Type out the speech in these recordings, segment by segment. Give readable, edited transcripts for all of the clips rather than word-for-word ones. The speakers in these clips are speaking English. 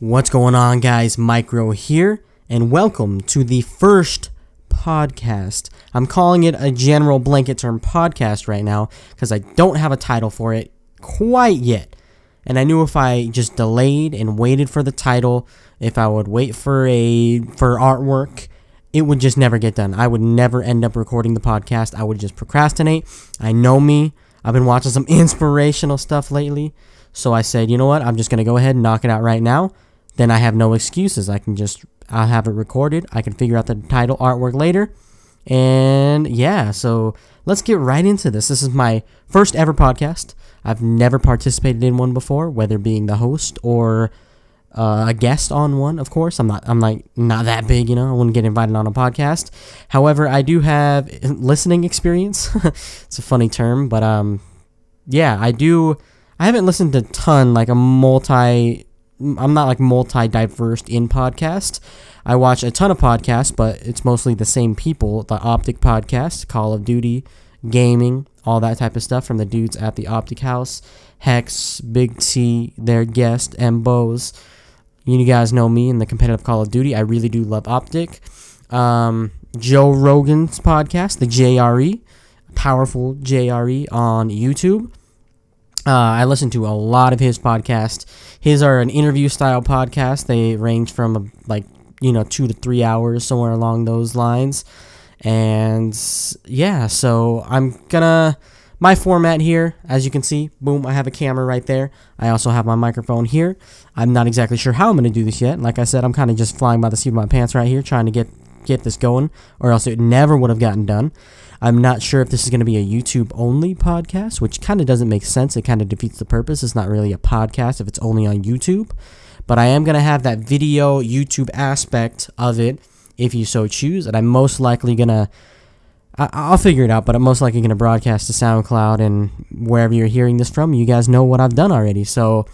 What's going on, guys? Micro here, and welcome to the first podcast. I'm calling it a general blanket term podcast right now because I don't have a title for it quite yet. And I knew if I just delayed and waited for the title, if I would wait for artwork, it would just never get done. I would never end up recording the podcast. I would just procrastinate. I know me. I've been watching some inspirational stuff lately. So I said, you know what? I'm just going to go ahead and knock it out right now. Then I have no excuses. I'll have it recorded. I can figure out the title artwork later. And yeah, so let's get right into this. This is my first ever podcast. I've never participated in one before, whether being the host or a guest on one, of course. I'm not that big, I wouldn't get invited on a podcast. However, I do have listening experience. It's a funny term, but yeah, I haven't listened to a ton, I'm not multi-diverse in podcast. I watch a ton of podcasts, but it's mostly the same people. The Optic Podcast, Call of Duty, gaming, all that type of stuff from the dudes at the Optic House. Hex, Big T, their guest, and Bose. You guys know me in the competitive Call of Duty. I really do love Optic. Joe Rogan's podcast, the JRE, powerful JRE on YouTube. I listen to a lot of his podcasts. His are an interview-style podcast. They range from 2 to 3 hours, somewhere along those lines. And yeah, so my format here, as you can see, boom, I have a camera right there. I also have my microphone here. I'm not exactly sure how I'm going to do this yet. Like I said, I'm kind of just flying by the seat of my pants right here, trying to get this going, or else it never would have gotten done. I'm not sure if this is going to be a YouTube-only podcast, which kind of doesn't make sense. It kind of defeats the purpose. It's not really a podcast if it's only on YouTube. But I am going to have that video YouTube aspect of it if you so choose. And I'm most likely going to... I'll figure it out, but I'm most likely going to broadcast to SoundCloud and wherever you're hearing this from. You guys know what I've done already. So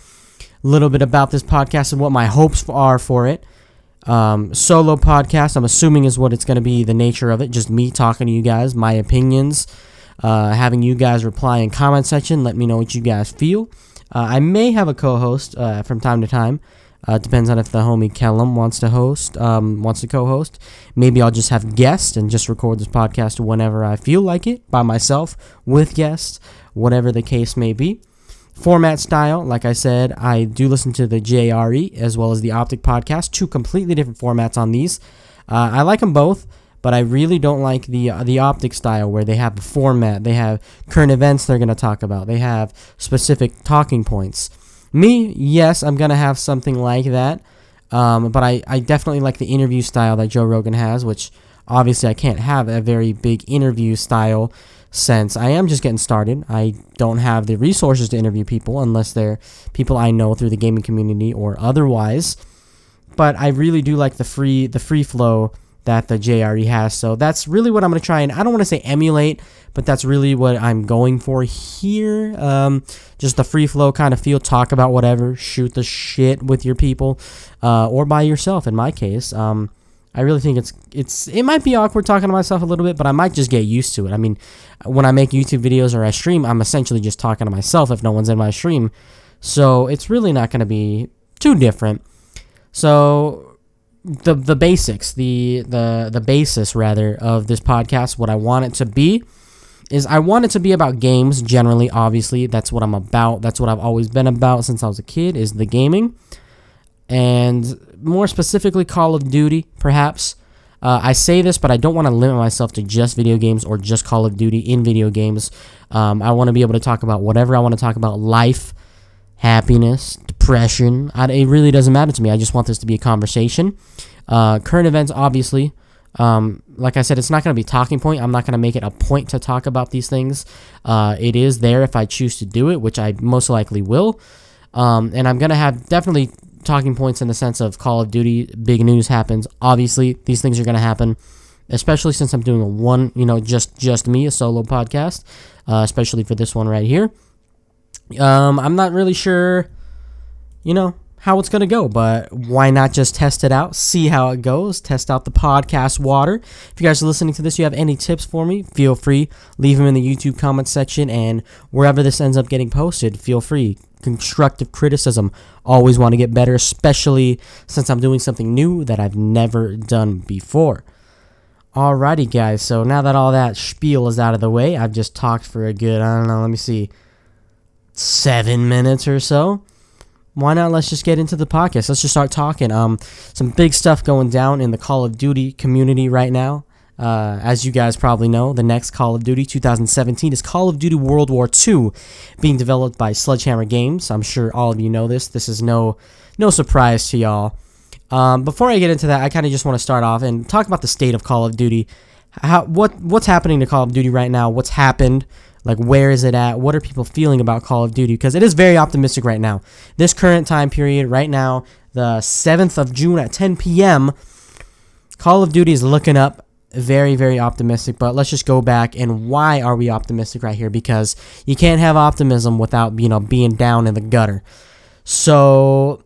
a little bit about this podcast and what my hopes are for it. Solo podcast, I'm assuming is what it's going to be, the nature of it. Just me talking to you guys, my opinions, having you guys reply in comment section. Let me know what you guys feel. I may have a co-host from time to time. Depends on if the homie Kellum wants to co-host. Maybe I'll just have guests and just record this podcast whenever I feel like it, by myself, with guests, whatever the case may be. Format style, like I said, I do listen to the JRE as well as the Optic Podcast, two completely different formats on these. I like them both, but I really don't like the Optic style where they have a format. They have current events they're going to talk about. They have specific talking points. Me, yes, I'm going to have something like that, but I definitely like the interview style that Joe Rogan has, which obviously I can't have a very big interview style since I am just getting started. I don't have the resources to interview people unless they're people I know through the gaming community or otherwise. But I really do like the free flow that the JRE has. So that's really what I'm going to try and, I don't want to say emulate, but that's really what I'm going for here. Just the free flow kind of feel, talk about whatever, shoot the shit with your people, or by yourself in my case. I really think it might be awkward talking to myself a little bit, but I might just get used to it. I mean, when I make YouTube videos or I stream, I'm essentially just talking to myself if no one's in my stream. So it's really not going to be too different. So the basics, the basis rather of this podcast, what I want it to be is I want it to be about games generally. Obviously, that's what I'm about. That's what I've always been about since I was a kid, is the gaming. And more specifically, Call of Duty, perhaps. I say this, but I don't want to limit myself to just video games or just Call of Duty in video games. I want to be able to talk about whatever I want to talk about. Life, happiness, depression. It really doesn't matter to me. I just want this to be a conversation. Current events, obviously. Like I said, it's not going to be a talking point. I'm not going to make it a point to talk about these things. It is there if I choose to do it, which I most likely will. And I'm going to have definitely talking points in the sense of Call of Duty, big news happens. Obviously, these things are going to happen, especially since I'm doing just me, a solo podcast, especially for this one right here. I'm not really sure, how it's going to go, but why not just test it out, see how it goes, test out the podcast water. If you guys are listening to this, you have any tips for me, feel free, leave them in the YouTube comment section, and wherever this ends up getting posted, feel free. Constructive criticism, always want to get better, especially since I'm doing something new that I've never done before. Alrighty guys, so now that all that spiel is out of the way, I've just talked for a good, let me see, 7 minutes or so. Why not let's just get into the podcast. Let's just start talking. Some big stuff going down in the Call of Duty community right now. As you guys probably know, the next Call of Duty 2017 is Call of Duty World War II, being developed by Sledgehammer Games. I'm sure all of you know this. This is no surprise to y'all. Before I get into that, I kind of just want to start off and talk about the state of Call of Duty. What's happening to Call of Duty right now? What's happened? Like, where is it at? What are people feeling about Call of Duty? Because it is very optimistic right now. This current time period, right now, the 7th of June at 10 p.m., Call of Duty is looking up. Very, very optimistic. But let's just go back. And why are we optimistic right here? Because you can't have optimism without, being down in the gutter. So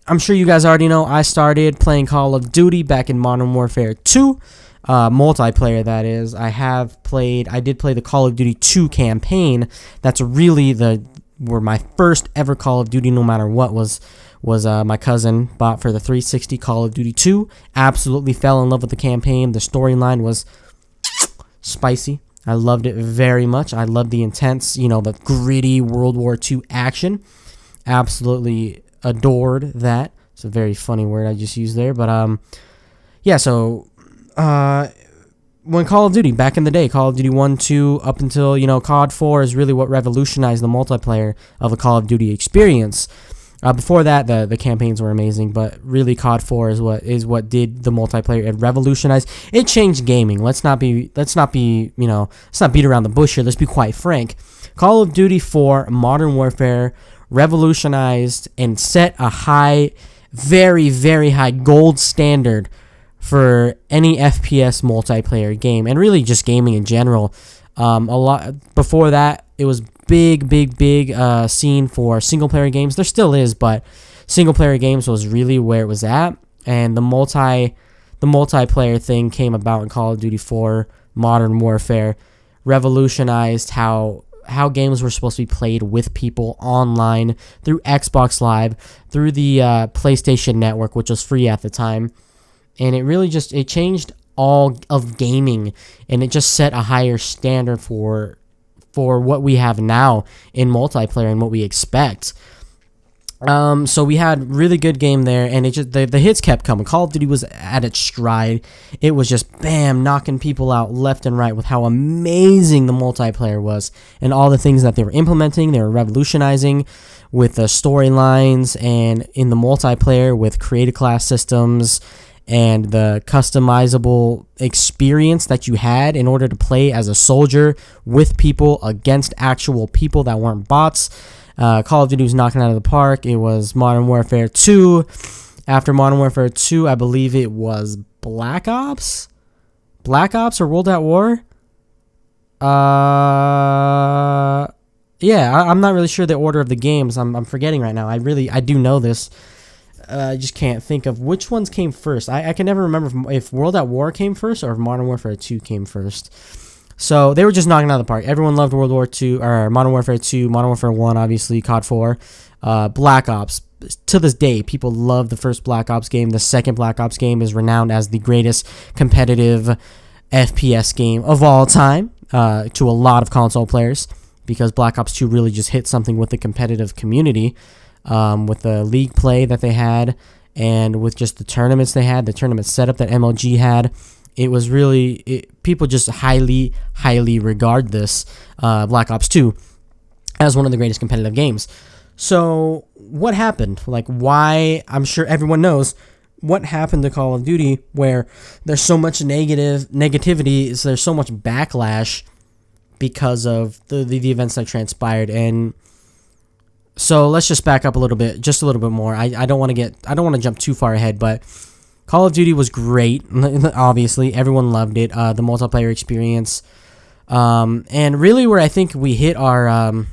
I'm sure you guys already know I started playing Call of Duty back in Modern Warfare 2. Multiplayer, that is. I did play the Call of Duty 2 campaign. That's really where my first ever Call of Duty, no matter what, was my cousin bought for the 360 Call of Duty 2. Absolutely fell in love with the campaign. The storyline was spicy. I loved it very much. I loved the intense, the gritty World War II action. Absolutely adored that. It's a very funny word I just used there, but yeah, so when Call of Duty, back in the day, Call of Duty 1, 2, up until, COD 4 is really what revolutionized the multiplayer of the Call of Duty experience. Before that, the campaigns were amazing, but really COD 4 is what did the multiplayer. It revolutionized. It changed gaming. Let's not beat around the bush here. Let's be quite frank. Call of Duty 4 Modern Warfare revolutionized and set a high, very, very high gold standard for any FPS multiplayer game, and really just gaming in general. A lot before that, it was big scene for single player games. There still is, but single player games was really where it was at, and the multiplayer thing came about in Call of Duty 4 Modern Warfare, revolutionized how games were supposed to be played with people online through Xbox Live, through the PlayStation Network, which was free at the time. And it really it changed all of gaming, and it just set a higher standard for what we have now in multiplayer and what we expect. So we had really good game there, and the hits kept coming. Call of Duty was at its stride. It was just bam, knocking people out left and right with how amazing the multiplayer was and all the things that they were implementing. They were revolutionizing with the storylines, and in the multiplayer with creative class systems and the customizable experience that you had in order to play as a soldier with people against actual people that weren't bots. Call of Duty was knocking out of the park. It was Modern Warfare 2. After Modern Warfare 2, I believe it was Black Ops? Black Ops or World at War? Yeah, I'm not really sure the order of the games. I'm forgetting right now. I do know this. I just can't think of which ones came first. I can never remember if World at War came first or if Modern Warfare 2 came first. So they were just knocking out of the park. Everyone loved World War 2 or Modern Warfare 2, Modern Warfare 1, obviously, COD 4, Black Ops. To this day, people love the first Black Ops game. The second Black Ops game is renowned as the greatest competitive FPS game of all time to a lot of console players, because Black Ops 2 really just hit something with the competitive community. With the league play that they had, and with just the tournaments they had, the tournament setup that MLG had, it was really, people just highly regard this Black Ops 2 as one of the greatest competitive games. So what happened? Like, why? I'm sure everyone knows what happened to Call of Duty, where there's so much negativity, there's so much backlash because of the events that transpired. And so let's just back up a little bit, just a little bit more. I don't want to jump too far ahead, but Call of Duty was great. Obviously, everyone loved it. The multiplayer experience, and really where I think we hit the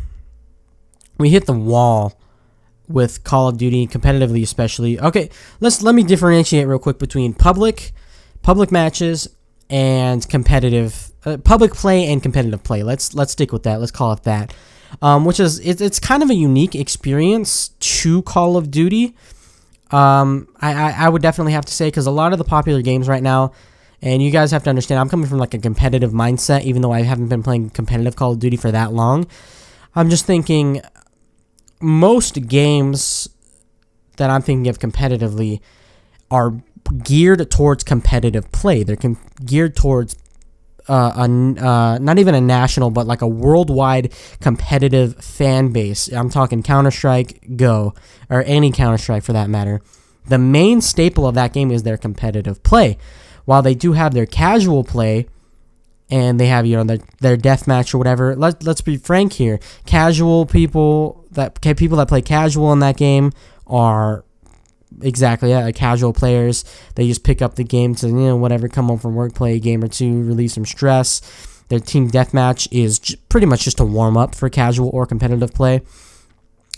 wall with Call of Duty competitively, especially. Okay, let me differentiate real quick between public matches and competitive public play and competitive play. Let's stick with that. Let's call it that. Which is it's kind of a unique experience to Call of Duty. I would definitely have to say, because a lot of the popular games right now, and you guys have to understand, I'm coming from like a competitive mindset, even though I haven't been playing competitive Call of Duty for that long. I'm just thinking most games that I'm thinking of competitively are geared towards competitive play. They're geared towards not even a national, but like a worldwide competitive fan base. I'm talking Counter-Strike Go, or any Counter-Strike for that matter. The main staple of that game is their competitive play. While they do have their casual play, and they have, their deathmatch or whatever. Let's be frank here. People that play casual in that game are exactly casual players. They just pick up the game to whatever, come home from work, play a game or two, relieve some stress. Their team deathmatch is pretty much just a warm up for casual or competitive play.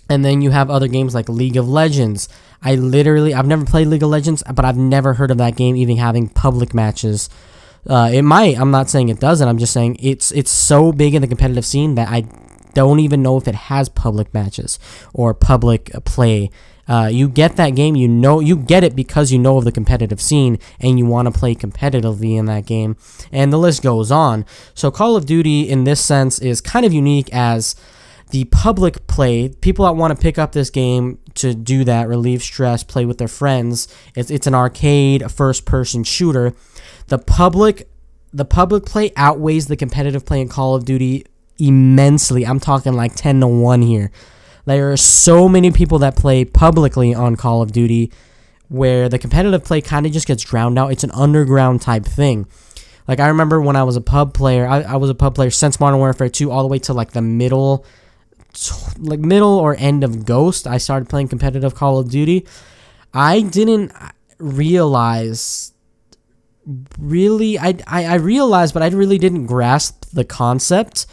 And then you have other games like League of Legends. I've never played League of Legends, but I've never heard of that game even having public matches. It might. I'm not saying it doesn't. I'm just saying it's so big in the competitive scene that I don't even know if it has public matches or public play. You get that game, you get it because you know of the competitive scene and you want to play competitively in that game, and the list goes on. So Call of Duty in this sense is kind of unique as the public play, people that want to pick up this game to do that, relieve stress, play with their friends. It's an arcade first-person shooter. The public play outweighs the competitive play in Call of Duty immensely. I'm talking like 10-1 here. There are so many people that play publicly on Call of Duty where the competitive play kind of just gets drowned out. It's an underground type thing. Like, I remember when I was a pub player, I was a pub player since Modern Warfare 2 all the way to like the middle or end of Ghost. I started playing competitive Call of Duty. I didn't realize I realized, but I really didn't grasp the concept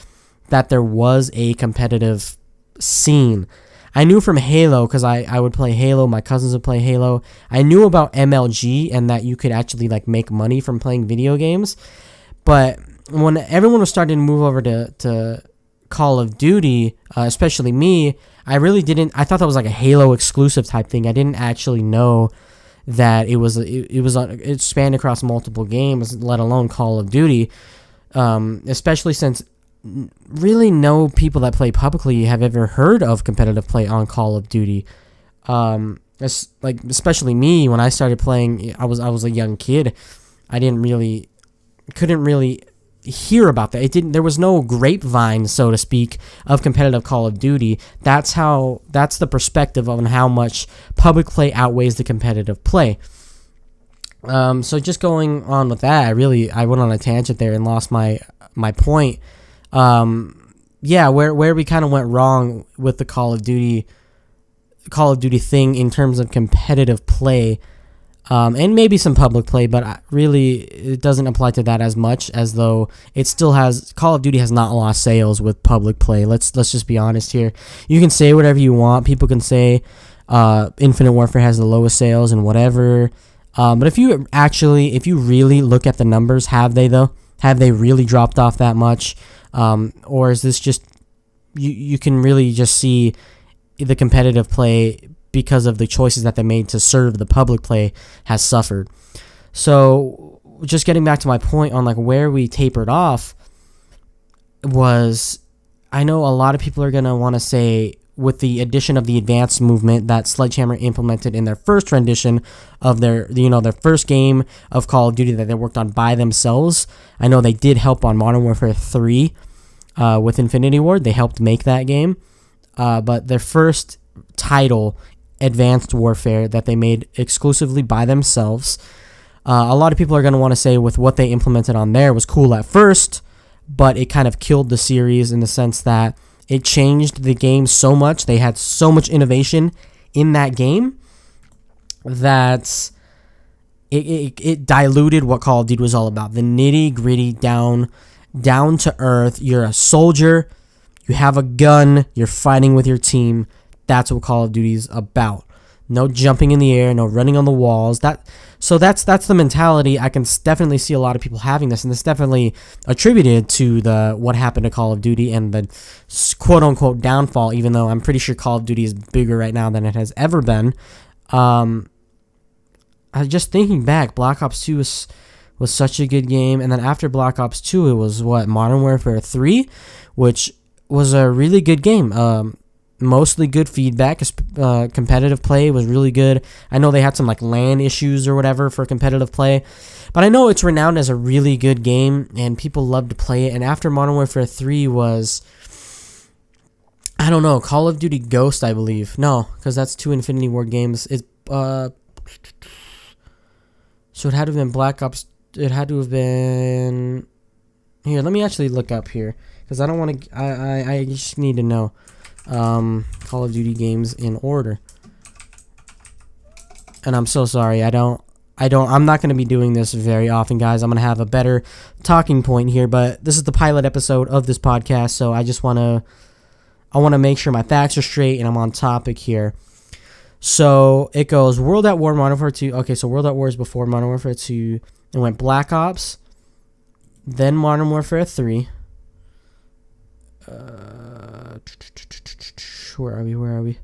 that there was a competitive scene. I knew from Halo, because I would play Halo, my cousins would play Halo. I knew about MLG and that you could actually like make money from playing video games. But when everyone was starting to move over to Call of Duty, especially me, I thought that was like a Halo exclusive type thing. I didn't actually know that it spanned across multiple games, let alone Call of Duty, especially since really no people that play publicly have ever heard of competitive play on Call of Duty. Especially me, when I started playing, I was a young kid. I couldn't really hear about that. There was no grapevine, so to speak, of competitive Call of Duty. That's the perspective on how much public play outweighs the competitive play. So just going on with that, I went on a tangent there and lost my point. Where we kind of went wrong with the Call of Duty thing in terms of competitive play. And maybe some public play, but really it doesn't apply to that as much, as though it still has. Call of Duty has not lost sales with public play. Let's just be honest here. You can say whatever you want. People can say Infinite Warfare has the lowest sales and whatever. But if you really look at the numbers, have they though? Have they really dropped off that much? Or is this just you can really just see the competitive play, because of the choices that they made to serve the public play, has suffered. So just getting back to my point on like where we tapered off was, I know a lot of people are going to want to say, with the addition of the advanced movement that Sledgehammer implemented in their first rendition of their first game of Call of Duty that they worked on by themselves. I know they did help on Modern Warfare 3 with Infinity Ward. They helped make that game. But their first title, Advanced Warfare, that they made exclusively by themselves, a lot of people are going to want to say with what they implemented on there was cool at first, but it kind of killed the series in the sense that it changed the game so much. They had so much innovation in that game that it diluted what Call of Duty was all about. The nitty gritty, down to earth. You're a soldier. You have a gun. You're fighting with your team. That's what Call of Duty is about. No jumping in the air, no running on the walls. That's the mentality. I can definitely see a lot of people having this, and it's definitely attributed to what happened to Call of Duty and the quote unquote downfall. Even though I'm pretty sure Call of Duty is bigger right now than it has ever been. I just thinking back, Black Ops 2 was such a good game, and then after Black Ops 2, it was Modern Warfare 3, which was a really good game. Mostly good feedback. Competitive play was really good. I know they had some LAN issues or whatever for competitive play, but I know it's renowned as a really good game and people love to play it. And after Modern Warfare 3 was, I don't know, Call of Duty Ghost, I believe. No, because that's 2 Infinity Ward games. So it had to have been Black Ops. It had to have been. Here, let me actually look up here because I don't want to. I just need to know. Call of Duty games in order. And I'm so sorry. I'm not going to be doing this very often, guys. I'm going to have a better talking point here, but this is the pilot episode of this podcast, so I want to make sure my facts are straight and I'm on topic here. So it goes World at War, Modern Warfare 2. Okay, so World at War is before Modern Warfare 2. It went Black Ops, then Modern Warfare 3. Where are we?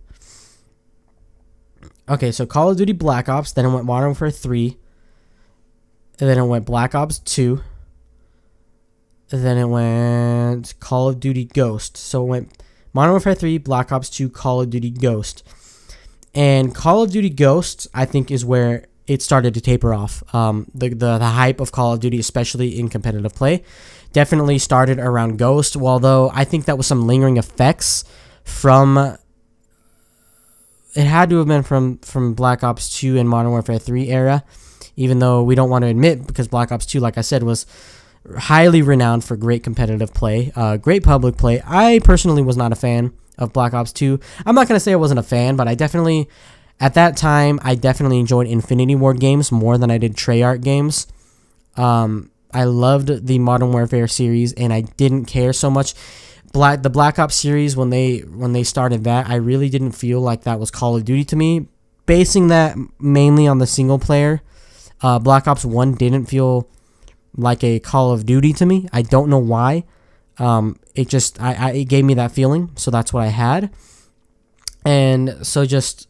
Okay, so Call of Duty Black Ops, then it went Modern Warfare 3, and then it went Black Ops 2, and then it went Call of Duty Ghost. So it went Modern Warfare 3, Black Ops 2, Call of Duty Ghost. And Call of Duty Ghost, I think, is where it started to taper off. The hype of Call of Duty, especially in competitive play, definitely started around Ghost, although I think that was some lingering effects from, it had to have been from Black Ops 2 and Modern Warfare 3 era, even though we don't want to admit, because Black Ops 2, like I said, was highly renowned for great competitive play, great public play. I personally was not a fan of Black Ops 2. I'm not going to say I wasn't a fan, but at that time, I definitely enjoyed Infinity Ward games more than I did Treyarch games. I loved the Modern Warfare series, and I didn't care so much. The Black Ops series, when they started that, I really didn't feel like that was Call of Duty to me. Basing that mainly on the single player, Black Ops 1 didn't feel like a Call of Duty to me. I don't know why. It gave me that feeling, so that's what I had. And so just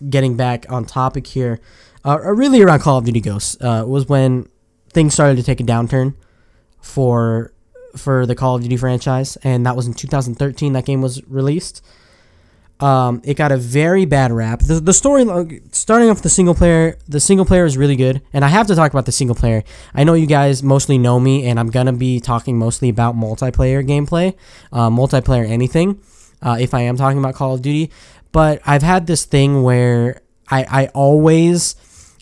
getting back on topic here, really around Call of Duty Ghosts was when things started to take a downturn for the Call of Duty franchise, and that was in 2013 that game was released. It got a very bad rap. The story, starting off the single player is really good, and I have to talk about the single player. I know you guys mostly know me, and I'm gonna be talking mostly about multiplayer gameplay, multiplayer anything, if I am talking about Call of Duty. But I've had this thing where I always,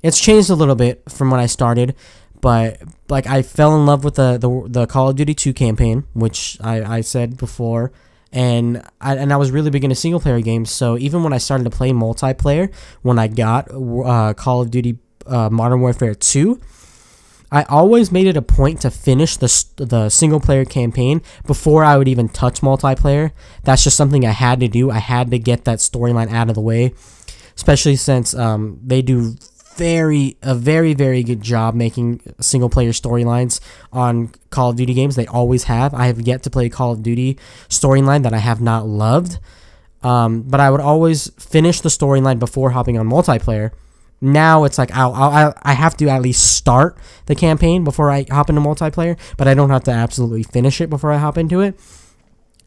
it's changed a little bit from when I started, but I fell in love with the Call of Duty 2 campaign, which I said before. And I was really big into single player games, so even when I started to play multiplayer, when I got Call of Duty Modern Warfare 2, I always made it a point to finish the single player campaign before I would even touch multiplayer. That's just something I had to do. I had to get that storyline out of the way, especially since they do a very, very good job making single player storylines on Call of Duty games. They always have. I have yet to play a Call of Duty storyline that I have not loved, but I would always finish the storyline before hopping on multiplayer. Now it's I have to at least start the campaign before I hop into multiplayer, but I don't have to absolutely finish it before I hop into it.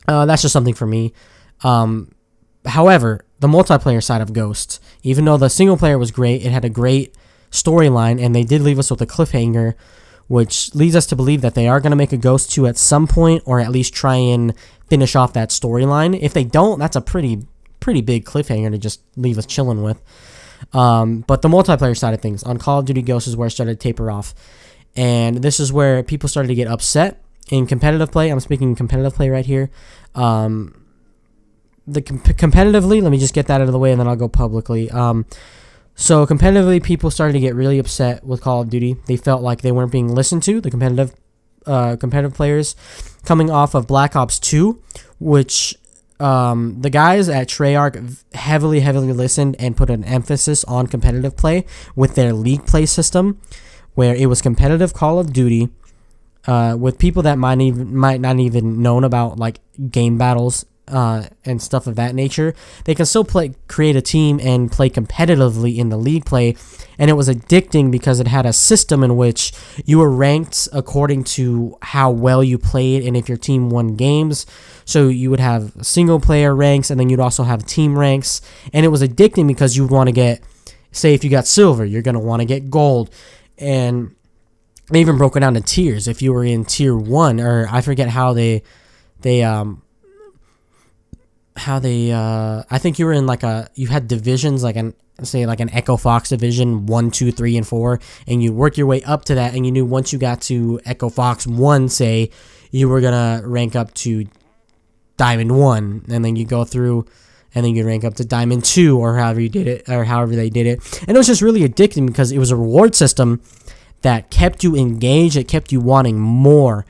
That's just something for me. However, the multiplayer side of Ghost, even though the single player was great, it had a great storyline, and they did leave us with a cliffhanger, which leads us to believe that they are going to make a Ghost 2 at some point, or at least try and finish off that storyline. If they don't, that's a pretty big cliffhanger to just leave us chilling with. But the multiplayer side of things on Call of Duty Ghosts is where it started to taper off, and this is where people started to get upset in competitive play. I'm speaking competitive play right here. Competitively, let me just get that out of the way, and then I'll go publicly. So competitively, people started to get really upset with Call of Duty. They felt like they weren't being listened to. The competitive players, coming off of Black Ops 2, which the guys at Treyarch heavily listened and put an emphasis on competitive play with their league play system, where it was competitive Call of Duty with people that might not even known about like game battles and stuff of that nature. They can still create a team and play competitively in the league play, and it was addicting because it had a system in which you were ranked according to how well you played and if your team won games. So you would have single player ranks, and then you'd also have team ranks, and it was addicting because you would want to get, say if you got silver, you're going to want to get gold, and they even broke it down to tiers. If you were in tier 1, or I forget how I think you were in you had divisions like an Echo Fox division 1, 2, 3, and 4, and you work your way up to that, and you knew once you got to Echo Fox 1, say, you were gonna rank up to Diamond 1, and then you go through, and then you rank up to Diamond 2, or however you did it, or however they did it. And it was just really addicting because it was a reward system that kept you engaged, it kept you wanting more.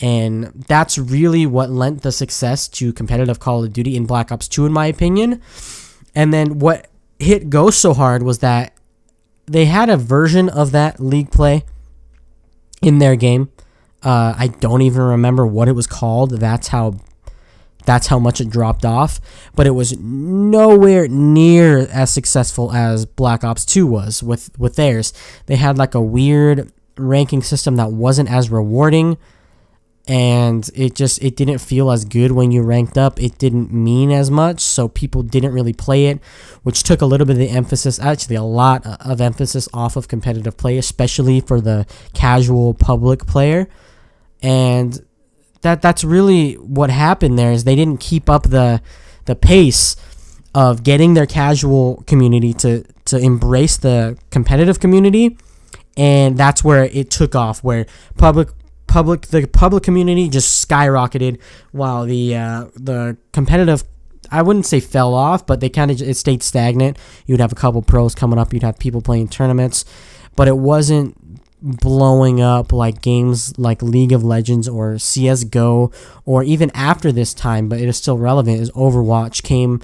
And that's really what lent the success to competitive Call of Duty in Black Ops 2, in my opinion. And then what hit Ghost so hard was that they had a version of that league play in their game. I don't even remember what it was called. That's how much it dropped off. But it was nowhere near as successful as Black Ops 2 was with theirs. They had like a weird ranking system that wasn't as rewarding, and it didn't feel as good when you ranked up. It didn't mean as much, so people didn't really play it, which took a little bit of the emphasis, actually a lot of emphasis, off of competitive play, especially for the casual public player. And that's really what happened there, is they didn't keep up the pace of getting their casual community to embrace the competitive community, and that's where it took off, where the public community just skyrocketed, while the competitive, I wouldn't say fell off, but it stayed stagnant. You'd have a couple pros coming up, you'd have people playing tournaments, but it wasn't blowing up like games like League of Legends or CSGO, or even after this time, but it is still relevant, is Overwatch came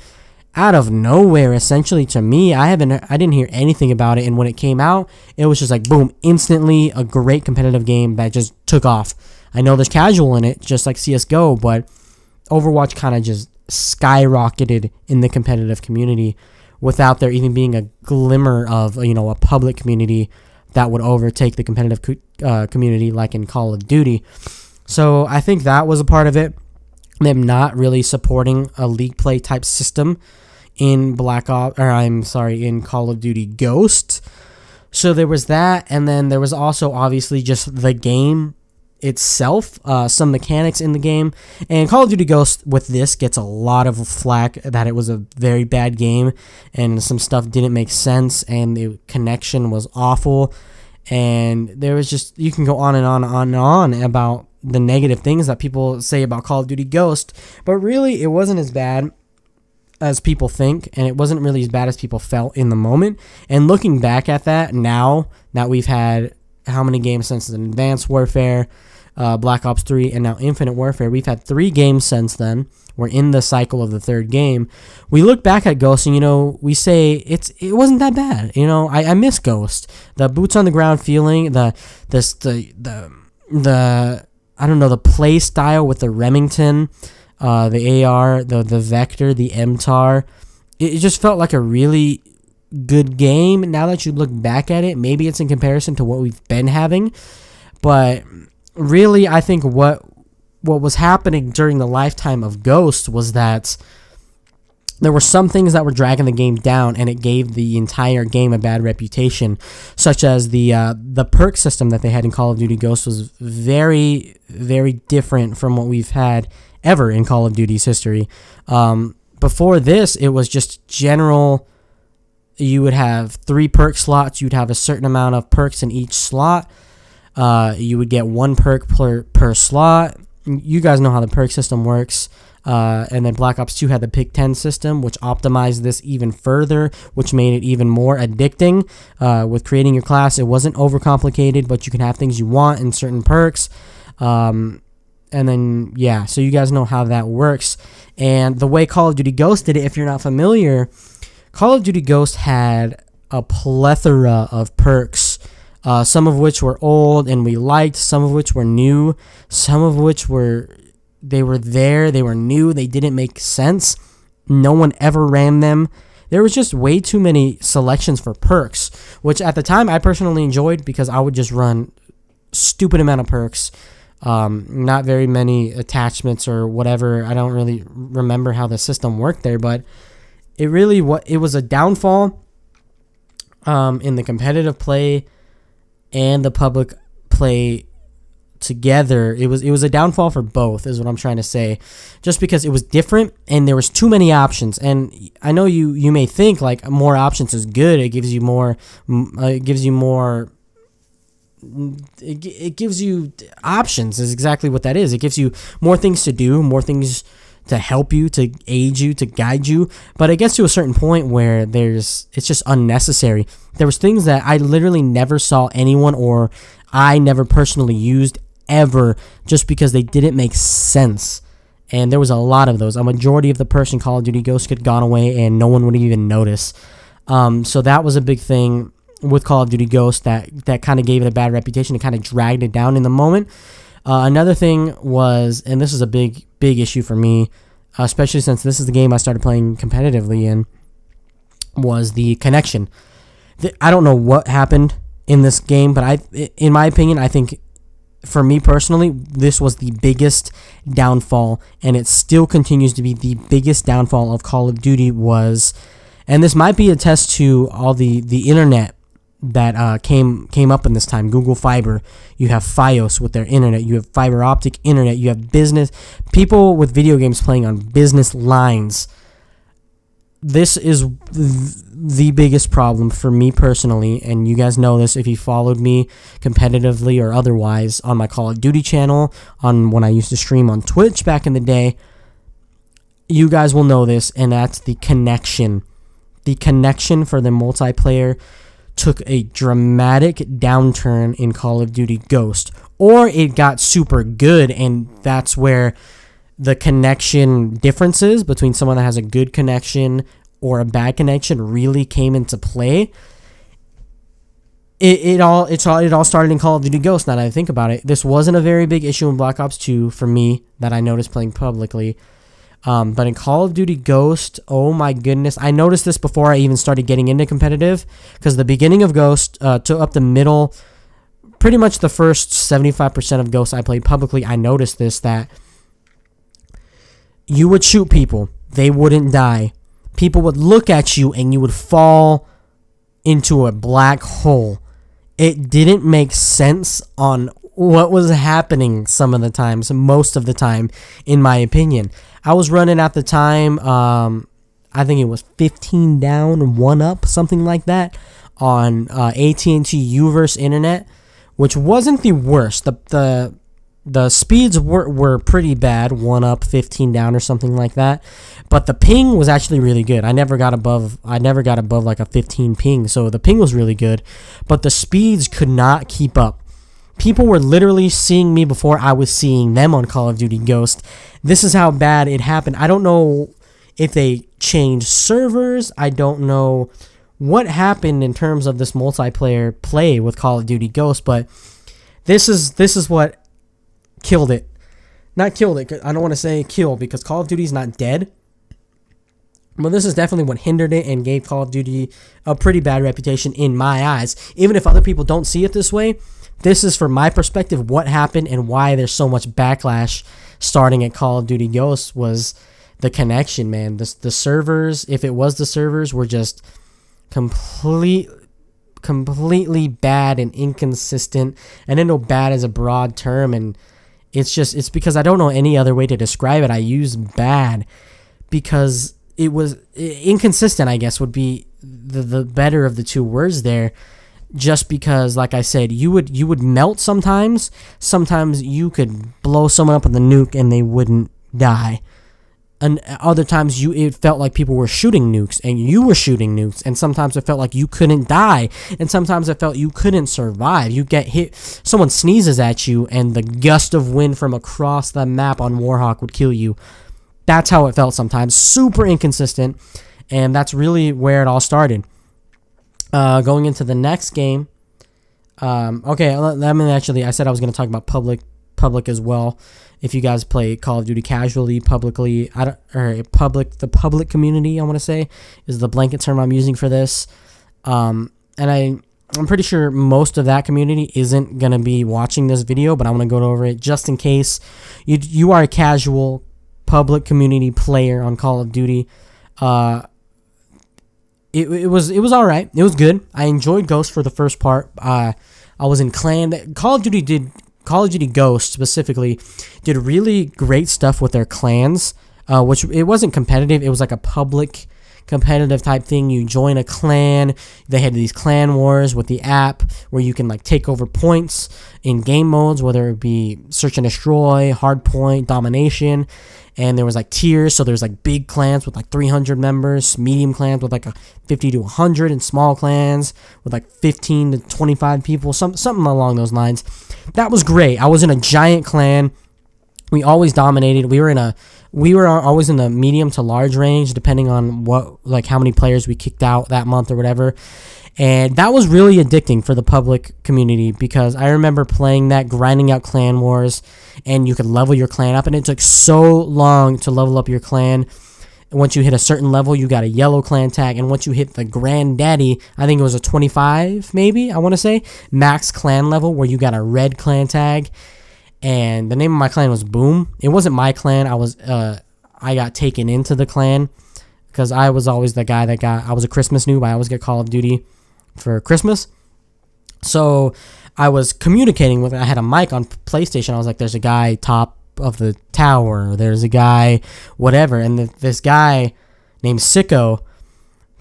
out of nowhere, essentially, to me. I didn't hear anything about it, and when it came out, it was just like boom, instantly a great competitive game that just took off. I know there's casual in it, just like CSGO, but Overwatch kind of just skyrocketed in the competitive community without there even being a glimmer of a public community that would overtake the competitive community like in Call of Duty. So I think that was a part of it, them not really supporting a league play type system in in Call of Duty Ghost. So there was that, and then there was also obviously just the game itself, some mechanics in the game. And Call of Duty Ghost with this gets a lot of flack that it was a very bad game and some stuff didn't make sense and the connection was awful, and there was just, you can go on and on about the negative things that people say about Call of Duty Ghost, but really it wasn't as bad as people think, and it wasn't really as bad as people felt in the moment. And looking back at that now that we've had how many games since Advanced Warfare, Black Ops 3, and now Infinite Warfare, we've had 3 games since then. We're in the cycle of the 3rd game. We look back at Ghost and, we say it wasn't that bad. I miss Ghost. The boots on the ground feeling, the I don't know, the play style with the Remington, the AR, the Vector, the MTAR. It just felt like a really good game. Now that you look back at it, maybe it's in comparison to what we've been having, but really I think what was happening during the lifetime of Ghost was that there were some things that were dragging the game down, and it gave the entire game a bad reputation, such as the perk system that they had in Call of Duty Ghost was very, very different from what we've had ever in Call of Duty's history. Before this, it was just general. You would have 3 perk slots. You'd have a certain amount of perks in each slot. You would get 1 perk per slot. You guys know how the perk system works. And then Black Ops 2 had the Pick 10 system, which optimized this even further, which made it even more addicting. With creating your class, it wasn't overcomplicated, but you can have things you want in certain perks. And then, yeah, so you guys know how that works. And the way Call of Duty Ghost did it, if you're not familiar, Call of Duty Ghost had a plethora of perks, some of which were old and we liked, some of which were new, some of which were they were new, they didn't make sense. No one ever ran them. There was just way too many selections for perks, which at the time I personally enjoyed because I would just run stupid amount of perks, not very many attachments or whatever. I don't really remember how the system worked there, but it was a downfall in the competitive play and the public play together. It was a downfall for both, is what I'm trying to say, just because it was different and there was too many options. And I know you may think like more options is good. It gives you more. It gives you options, is exactly what that is. It gives you more things to do, more things to help you, to aid you, to guide you. But it gets to a certain point where it's just unnecessary. There was things that I literally never saw anyone, or I never personally used ever, just because they didn't make sense. And there was a lot of those. A majority of the perks in Call of Duty Ghost had gone away and no one would even notice. So that was a big thing with Call of Duty Ghost that kind of gave it a bad reputation. It kind of dragged it down in the moment. Another thing was, and this is a big issue for me, especially since this is the game I started playing competitively in, was the connection. I don't know what happened in this game, but in my opinion, I think for me personally, this was the biggest downfall, and it still continues to be the biggest downfall of Call of Duty was, and this might be a test to all the internet that came up in this time. Google Fiber, you have Fios with their internet, you have fiber optic internet, you have business people with video games playing on business lines. This is the biggest problem for me personally, and you guys know this if you followed me competitively or otherwise on my Call of Duty channel, on when I used to stream on Twitch back in the day. You guys will know this, and that's the connection. The connection for the multiplayer took a dramatic downturn in Call of Duty Ghost, or it got super good, and that's where the connection differences between someone that has a good connection or a bad connection really came into play. It all started in Call of Duty Ghost. Now that I think about it, this wasn't a very big issue in Black Ops 2 for me that I noticed playing publicly. But in Call of Duty Ghost, oh my goodness, I noticed this before I even started getting into competitive, because the beginning of Ghost to up the middle, pretty much the first 75% of Ghost I played publicly, I noticed this, that you would shoot people, they wouldn't die. People would look at you and you would fall into a black hole. It didn't make sense on what was happening some of the times, most of the time, in my opinion. I was running at the time, I think it was 15 down, 1 up, something like that, on AT&T Uverse internet, which wasn't the worst. The speeds were pretty bad, 1 up, 15 down, or something like that. But the ping was actually really good. I never got above like a 15 ping, so the ping was really good. But the speeds could not keep up. People were literally seeing me before I was seeing them on Call of Duty Ghost. This is how bad it happened. I don't know if they changed servers. I don't know what happened in terms of this multiplayer play with Call of Duty Ghost, but this is what killed it. Not killed it. I don't want to say kill, because Call of Duty is not dead. But this is definitely what hindered it and gave Call of Duty a pretty bad reputation in my eyes. Even if other people don't see it this way, this is, from my perspective, what happened and why there's so much backlash starting at Call of Duty Ghosts was the connection, man. The servers, if it was the servers, were just completely bad and inconsistent. And I know bad is a broad term, and it's because I don't know any other way to describe it. I use bad because it was inconsistent, I guess, would be the better of the two words there. Just because, like I said, you would melt sometimes. Sometimes you could blow someone up with a nuke and they wouldn't die. and other times it felt like people were shooting nukes and you were shooting nukes, and sometimes it felt like you couldn't die, and sometimes it felt you couldn't survive. You get hit, someone sneezes at you, and the gust of wind from across the map on Warhawk would kill you. That's how it felt sometimes. Super inconsistent, and that's really where it all started. Going into the next game. Okay, let me actually, I said I was going to talk about public as well. If you guys play Call of Duty casually, publicly, the public community, I want to say, is the blanket term I'm using for this. And I'm pretty sure most of that community isn't going to be watching this video, but I'm going to go over it just in case you are a casual public community player on Call of Duty. It was all right. It was good. I enjoyed Ghost for the first part. I was in clan. Call of Duty Ghost specifically did really great stuff with their clans, which it wasn't competitive. It was like a public competitive type thing. You join a clan. They had these clan wars with the app where you can like take over points in game modes, whether it be search and destroy, hard point, domination. And there was like tiers, so there's like big clans with like 300 members, medium clans with like 50 to 100, and small clans with like 15 to 25 people, something along those lines. That was great. I was in a giant clan. We always dominated. We were always in the medium to large range, depending on how many players we kicked out that month or whatever. And that was really addicting for the public community, because I remember playing that, grinding out clan wars, and you could level your clan up, and it took so long to level up your clan. Once you hit a certain level, you got a yellow clan tag, and once you hit the granddaddy, I think it was a 25, maybe, I want to say, max clan level, where you got a red clan tag, and the name of my clan was Boom. It wasn't my clan. I got taken into the clan, because I was always the guy I was a Christmas noob. I always get Call of Duty for Christmas. So I was communicating with, I had a mic on PlayStation. I was like, there's a guy top of the tower, there's a guy whatever, and this guy named Sicko,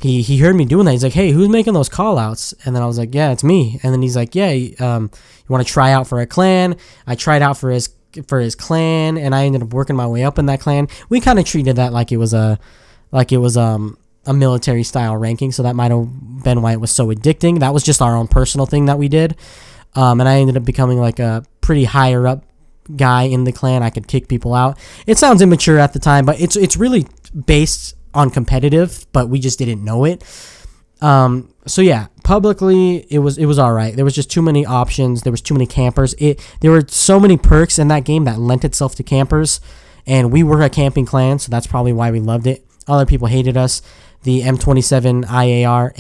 he heard me doing that. He's like, hey, who's making those call outs? And then I was like, yeah, it's me. And then he's like, yeah, you want to try out for a clan? I tried out for his clan, and I ended up working my way up in that clan. We kind of treated that like it was a military style ranking, so that might have been why it was so addicting. That was just our own personal thing that we did, and I ended up becoming like a pretty higher up guy in the clan. I could kick people out. It sounds immature at the time, but it's really based on competitive, but we just didn't know it. So yeah, publicly it was all right. There was just too many options. There was too many campers. There were so many perks in that game that lent itself to campers, and we were a camping clan, so that's probably why we loved it. Other people hated us. The M27 IAR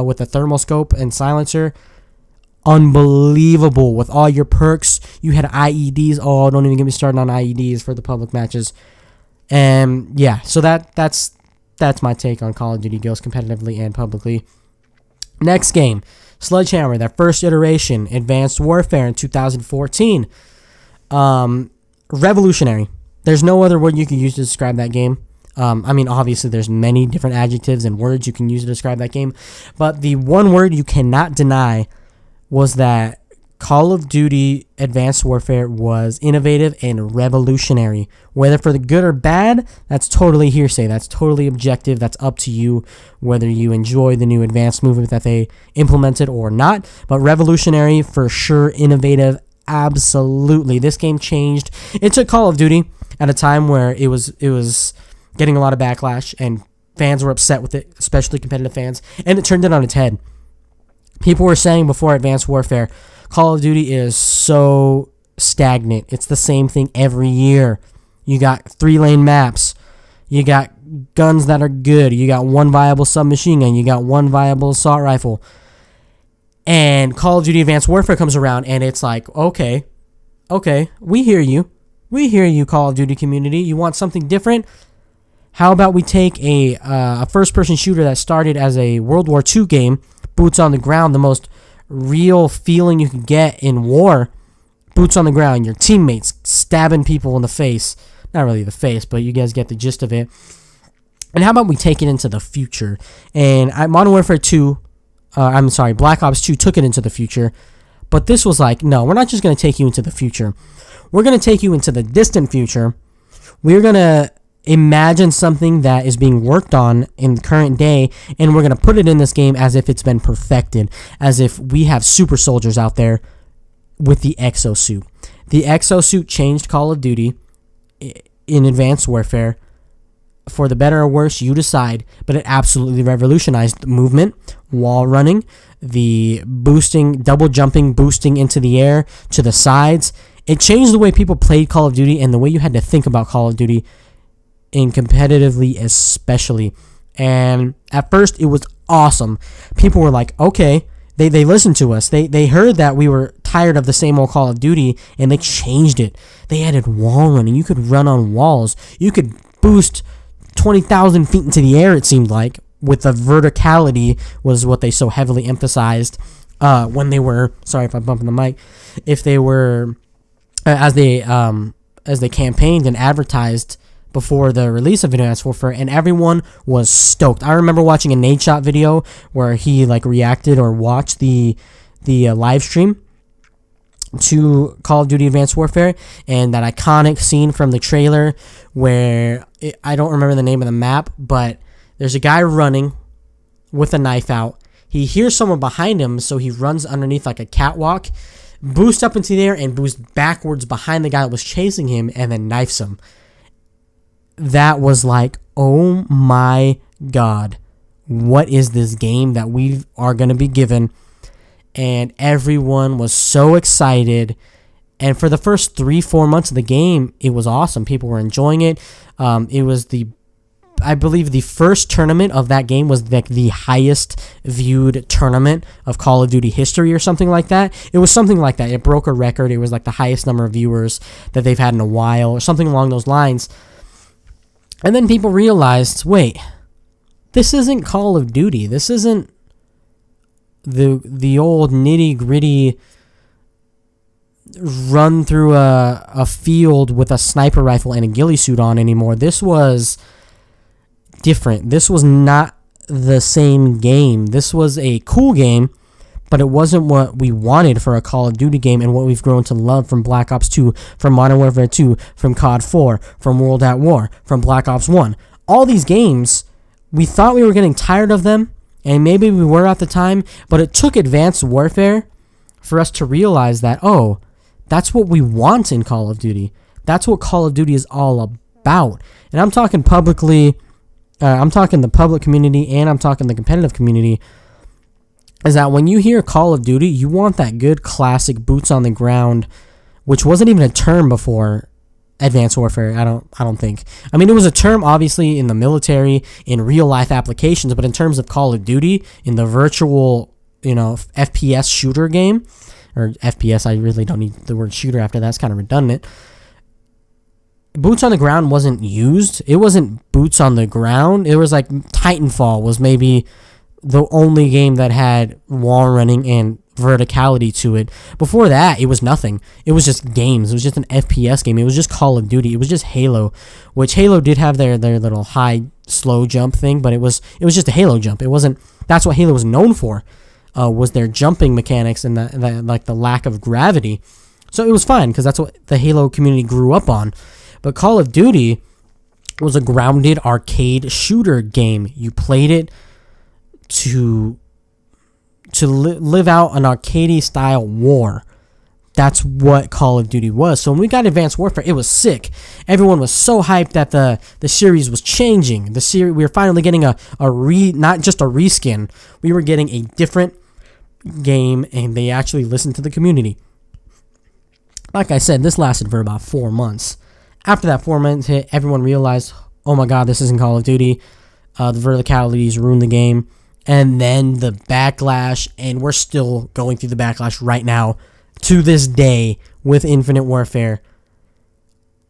with the thermal scope and silencer, unbelievable with all your perks. You had IEDs. Oh, don't even get me started on IEDs for the public matches. And yeah, so that's my take on Call of Duty Ghost competitively and publicly. Next game, Sledgehammer, their first iteration, Advanced Warfare in 2014. Revolutionary. There's no other word you can use to describe that game. I mean, obviously, there's many different adjectives and words you can use to describe that game, but the one word you cannot deny was that Call of Duty Advanced Warfare was innovative and revolutionary. Whether for the good or bad, that's totally hearsay. That's totally objective. That's up to you whether you enjoy the new advanced movement that they implemented or not. But revolutionary for sure, innovative, absolutely. This game changed. It took Call of Duty at a time where it was getting a lot of backlash and fans were upset with it, especially competitive fans, and it turned it on its head. People were saying before Advanced Warfare, Call of Duty is so stagnant. It's the same thing every year. You got 3-lane maps. You got guns that are good. You got one viable submachine gun. You got one viable assault rifle. And Call of Duty Advanced Warfare comes around, and it's like, okay, we hear you. We hear you, Call of Duty community. You want something different? How about we take a first-person shooter that started as a World War II game, boots on the ground, the most real feeling you can get in war, boots on the ground, your teammates stabbing people in the face. Not really the face, but you guys get the gist of it. And how about we take it into the future? And Modern Warfare 2, Black Ops 2 took it into the future, but this was like, no, we're not just going to take you into the future. We're going to take you into the distant future, We're going to imagine something that is being worked on in the current day, and we're going to put it in this game as if it's been perfected, as if we have super soldiers out there with the exosuit. The exosuit changed Call of Duty in Advanced Warfare. For the better or worse, you decide, but it absolutely revolutionized the movement, wall running, the boosting, double jumping, boosting into the air, to the sides. It changed the way people played Call of Duty and the way you had to think about Call of Duty, and competitively especially. And at first, it was awesome. People were like, okay, they listened to us. They heard that we were tired of the same old Call of Duty, and they changed it. They added wall running. You could run on walls. You could boost 20,000 feet into the air, it seemed like, with the verticality was what they so heavily emphasized when they were, sorry if I'm bumping the mic, if they were, as they campaigned and advertised before the release of Advanced Warfare, and everyone was stoked. I remember watching a Nadeshot video where he reacted or watched the live stream to Call of Duty Advanced Warfare, and that iconic scene from the trailer where I don't remember the name of the map, but there's a guy running with a knife out. He hears someone behind him, so he runs underneath like a catwalk, boosts up into the air, and boosts backwards behind the guy that was chasing him, and then knifes him. That was like, oh my god, what is this game that we are going to be given? And everyone was so excited. And for the first 3-4 months of the game, it was awesome. People were enjoying it. It was I believe the first tournament of that game was the highest viewed tournament of Call of Duty history or something like that. It was something like that. It broke a record. It was like the highest number of viewers that they've had in a while or something along those lines. And then people realized, wait, this isn't Call of Duty. This isn't the old nitty-gritty run through a field with a sniper rifle and a ghillie suit on anymore. This was different. This was not the same game. This was a cool game, but it wasn't what we wanted for a Call of Duty game and what we've grown to love from Black Ops 2, from Modern Warfare 2, from COD 4, from World at War, from Black Ops 1. All these games, we thought we were getting tired of them, and maybe we were at the time, but it took Advanced Warfare for us to realize that, oh, that's what we want in Call of Duty. That's what Call of Duty is all about. And I'm talking publicly, I'm talking the public community, and I'm talking the competitive community, is that when you hear Call of Duty, you want that good classic boots on the ground, which wasn't even a term before Advanced Warfare. I don't think. I mean, it was a term obviously in the military, in real life applications, but in terms of Call of Duty, in the virtual, FPS shooter game, or FPS, I really don't need the word shooter after that. It's kind of redundant. Boots on the ground wasn't used. It wasn't boots on the ground. It was like Titanfall was maybe the only game that had wall running and verticality to it. Before that, it was nothing. It was just games. It was just an FPS game. It was just Call of Duty. It was just Halo, which Halo did have their little high slow jump thing, but it was just a Halo jump. It wasn't. That's what Halo was known for, was their jumping mechanics and the lack of gravity. So it was fine because that's what the Halo community grew up on. But Call of Duty was a grounded arcade shooter game. You played it to live out an arcade style war. That's what Call of Duty was. So when we got Advanced Warfare, it was sick. Everyone was so hyped that the series was changing. We were finally getting not just a reskin. We were getting a different game, and they actually listened to the community. Like I said, this lasted for about 4 months. After that 4 months hit, everyone realized, oh my god, this isn't Call of Duty. The verticalities ruined the game. And then the backlash, and we're still going through the backlash right now, to this day, with Infinite Warfare,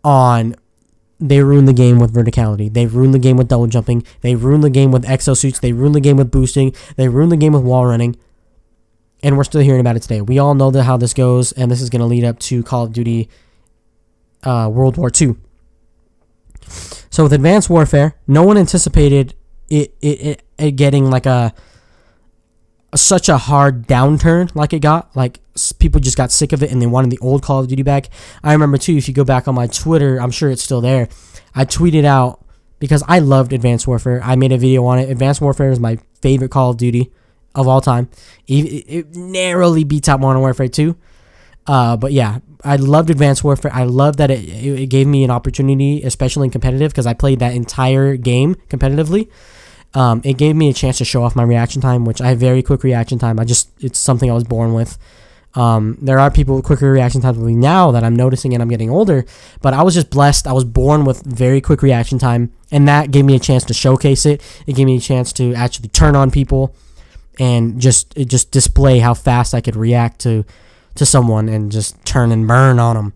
they ruined the game with verticality. They ruined the game with double jumping. They ruined the game with exosuits. They ruined the game with boosting. They ruined the game with wall running. And we're still hearing about it today. We all know how this goes, and this is going to lead up to Call of Duty World War II. So with Advanced Warfare, no one anticipated it getting like a such a hard downturn like it got. Like, people just got sick of it and they wanted the old Call of Duty back. I remember, too, if you go back on my Twitter, I'm sure it's still there, I tweeted out, because I loved Advanced Warfare. I made a video on it. Advanced Warfare is my favorite Call of Duty of all time. It narrowly beats out Modern Warfare 2. But yeah, I loved Advanced Warfare. I love that it gave me an opportunity, especially in competitive, because I played that entire game competitively. It gave me a chance to show off my reaction time, which I have very quick reaction time. It's something I was born with. There are people with quicker reaction times than me now that I'm noticing, and I'm getting older, but I was just blessed. I was born with very quick reaction time, and that gave me a chance to showcase it. It gave me a chance to actually turn on people and just display how fast I could react to someone and just turn and burn on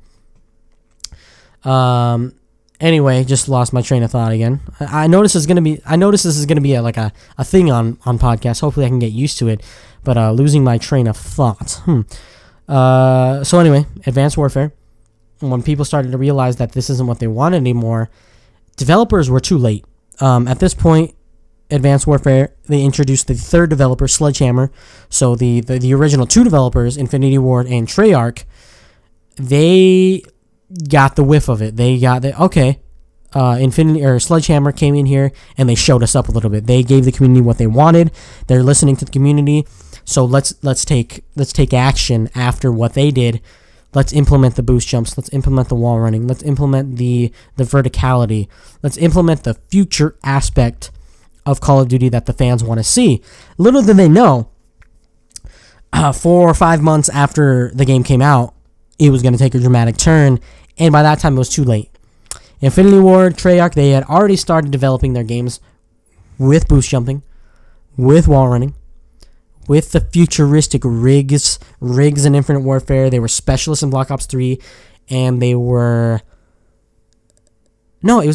them. Anyway, just lost my train of thought again. I noticed this is gonna be a thing on podcasts. Hopefully I can get used to it. But losing my train of thought. So anyway, Advanced Warfare. When people started to realize that this isn't what they wanted anymore, developers were too late. At this point, Advanced Warfare, they introduced the third developer, Sledgehammer. So the original two developers, Infinity Ward and Treyarch, they got the whiff of it. They got Sledgehammer came in here and they showed us up a little bit. They gave the community what they wanted. They're listening to the community. So let's take action after what they did. Let's implement the boost jumps. Let's implement the wall running. Let's implement the verticality. Let's implement the future aspect of Call of Duty that the fans want to see. Little did they know, 4 or 5 months after the game came out, it was going to take a dramatic turn, and by that time it was too late. Infinity Ward, Treyarch, they had already started developing their games with boost jumping, with wall running, with the futuristic rigs in Infinite Warfare. They were specialists in Black Ops 3, and it was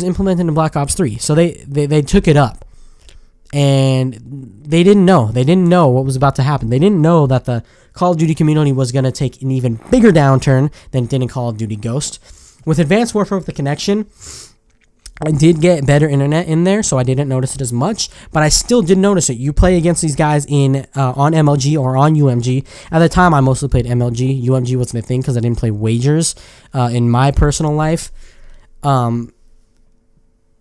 implemented in Black Ops 3. So they took it up, and they didn't know. They didn't know what was about to happen. They didn't know that the Call of Duty community was going to take an even bigger downturn than it did in Call of Duty Ghost. With Advanced Warfare with the connection, I did get better internet in there, so I didn't notice it as much, but I still did notice it. You play against these guys on MLG or on UMG. At the time, I mostly played MLG. UMG wasn't a thing because I didn't play wagers in my personal life. But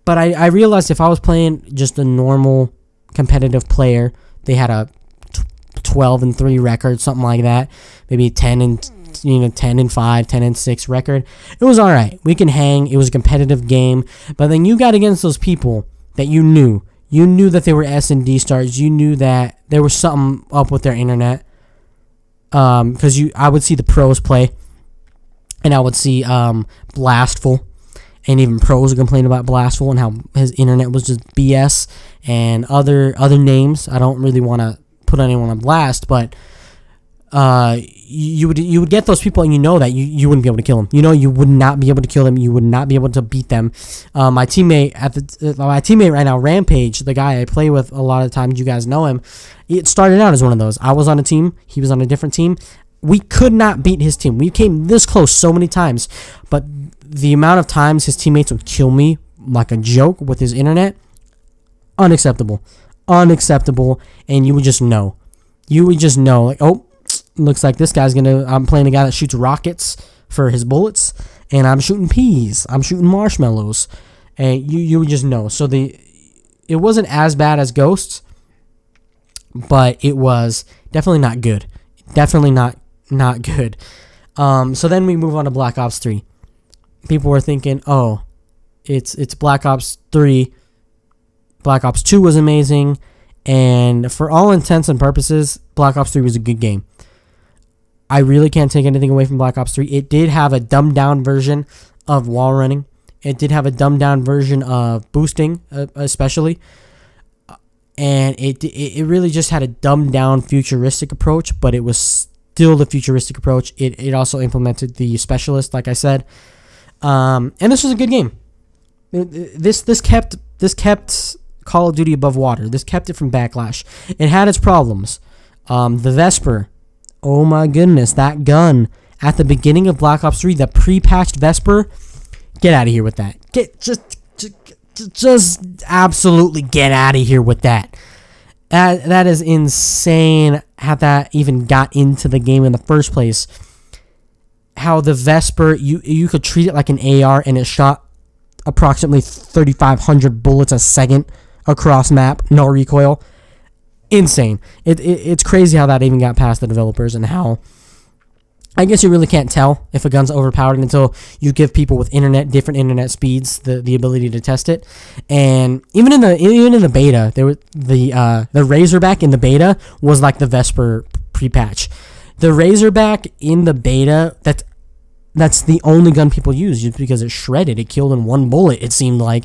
I realized if I was playing just a normal competitive player, they had a 12-3 record, something like that, maybe 10-5, 10-6 record. It was all right. We can hang. It was a competitive game. But then you got against those people that you knew that they were S&D stars. You knew that there was something up with their internet. Because I would see the pros play, and I would see Blastful, and even pros would complain about Blastful and how his internet was just BS, and other names. I don't really want to put anyone on blast, but you would get those people, and you know that you wouldn't be able to kill them. You know you would not be able to kill them. You would not be able to beat them. My teammate right now, Rampage, the guy I play with a lot of times, you guys know him. It started out as one of those. I was on a team. He was on a different team. We could not beat his team. We came this close so many times, but the amount of times his teammates would kill me like a joke with his internet, unacceptable, and you would just know. Like, oh, looks like this guy's I'm playing a guy that shoots rockets for his bullets, and I'm shooting peas. I'm shooting marshmallows, and you would just know. So it wasn't as bad as Ghosts, but it was definitely not good. Definitely not good. So then we move on to Black Ops 3. People were thinking, oh, it's Black Ops 3. Black Ops 2 was amazing, and for all intents and purposes, Black Ops 3 was a good game. I really can't take anything away from Black Ops 3. It did have a dumbed-down version of wall running. It did have a dumbed-down version of boosting, especially. And it really just had a dumbed-down futuristic approach, but it was still the futuristic approach. It also implemented the specialist, like I said. And this was a good game. This kept Call of Duty above water. This kept it from backlash. It had its problems. The Vesper. Oh my goodness, that gun at the beginning of Black Ops 3, the pre-patched Vesper. Get out of here with that. Just absolutely get out of here with that. That is insane how that even got into the game in the first place. How the Vesper, you could treat it like an AR, and it shot approximately 3,500 bullets a second across map, no recoil. Insane. It's crazy how that even got past the developers, and how I guess you really can't tell if a gun's overpowered until you give people with different internet speeds the ability to test it. And even in the beta, there was the Razorback in the beta was like the Vesper pre-patch. The Razorback in the beta, that's the only gun people use, just because it shredded. It killed in one bullet. It seemed like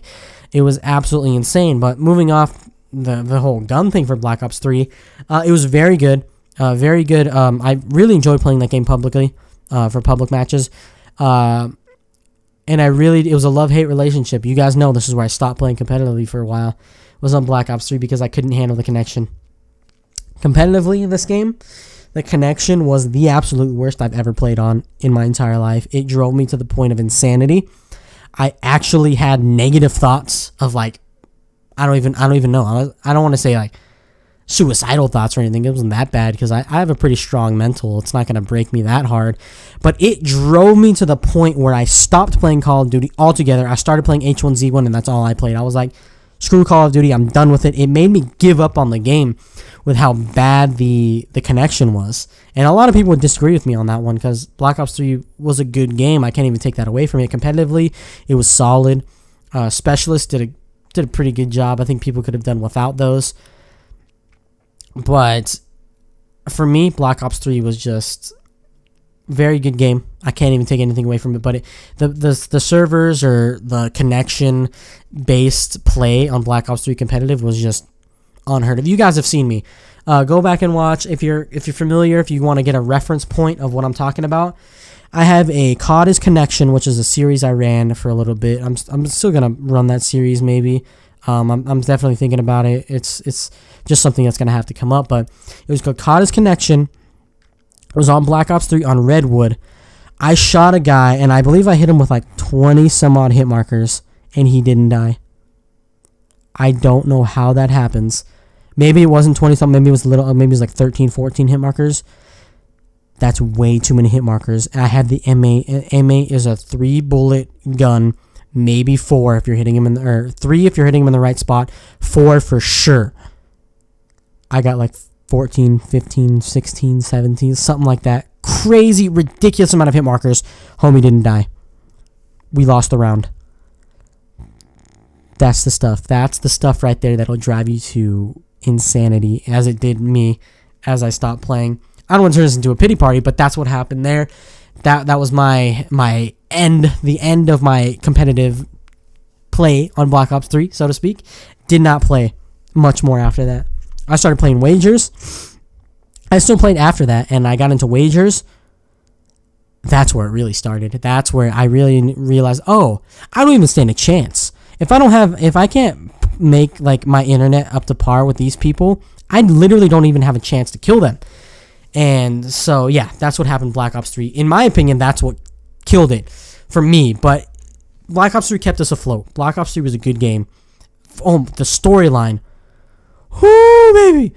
it was absolutely insane. But moving off the whole gun thing for Black Ops 3, it was very good. Very good. I really enjoyed playing that game publicly, for public matches. And it was a love-hate relationship. You guys know this is where I stopped playing competitively for a while. It was on Black Ops 3 because I couldn't handle the connection. Competitively in this game, the connection was the absolute worst I've ever played on in my entire life. It drove me to the point of insanity. I actually had negative thoughts of like, I don't even know. I don't want to say like suicidal thoughts or anything. It wasn't that bad because I have a pretty strong mental. It's not going to break me that hard. But it drove me to the point where I stopped playing Call of Duty altogether. I started playing H1Z1, and that's all I played. I was like, screw Call of Duty. I'm done with it. It made me give up on the game with how bad the connection was. And a lot of people would disagree with me on that one because Black Ops 3 was a good game. I can't even take that away from it. Competitively, it was solid. Specialists did a pretty good job. I think people could have done without those. But for me, Black Ops 3 was just very good game. I can't even take anything away from it. But the servers or the connection based play on Black Ops 3 competitive was just unheard of. You guys have seen me. Go back and watch if you're familiar. If you want to get a reference point of what I'm talking about, I have a COD is Connection, which is a series I ran for a little bit. I'm still gonna run that series maybe. I'm definitely thinking about it. It's just something that's gonna have to come up. But it was called COD is Connection. It was on Black Ops 3 on Redwood. I shot a guy, and I believe I hit him with like 20 some odd hit markers, and he didn't die. I don't know how that happens. Maybe it wasn't 20 something. Maybe it was a little. Maybe it was like 13, 14 hit markers. That's way too many hit markers. I had the M8. M8 is a 3-bullet gun, maybe 4 if you're hitting him or 3 if you're hitting him in the right spot, 4 for sure. I got like 14, 15, 16, 17, something like that. Crazy, ridiculous amount of hit markers. Homie didn't die. We lost the round. That's the stuff. That's the stuff right there that'll drive you to insanity, as it did me as I stopped playing. I don't want to turn this into a pity party, but that's what happened there. That was my end, the end of my competitive play on Black Ops 3, so to speak. Did not play much more after that. I started playing wagers. I still played after that, and I got into wagers. That's where it really started. That's where I really realized, oh, I don't even stand a chance. If I can't make like my internet up to par with these people, I literally don't even have a chance to kill them. And so, yeah, that's what happened in Black Ops 3. In my opinion, that's what killed it for me. But Black Ops 3 kept us afloat. Black Ops 3 was a good game. Oh, the storyline. Whoo, baby.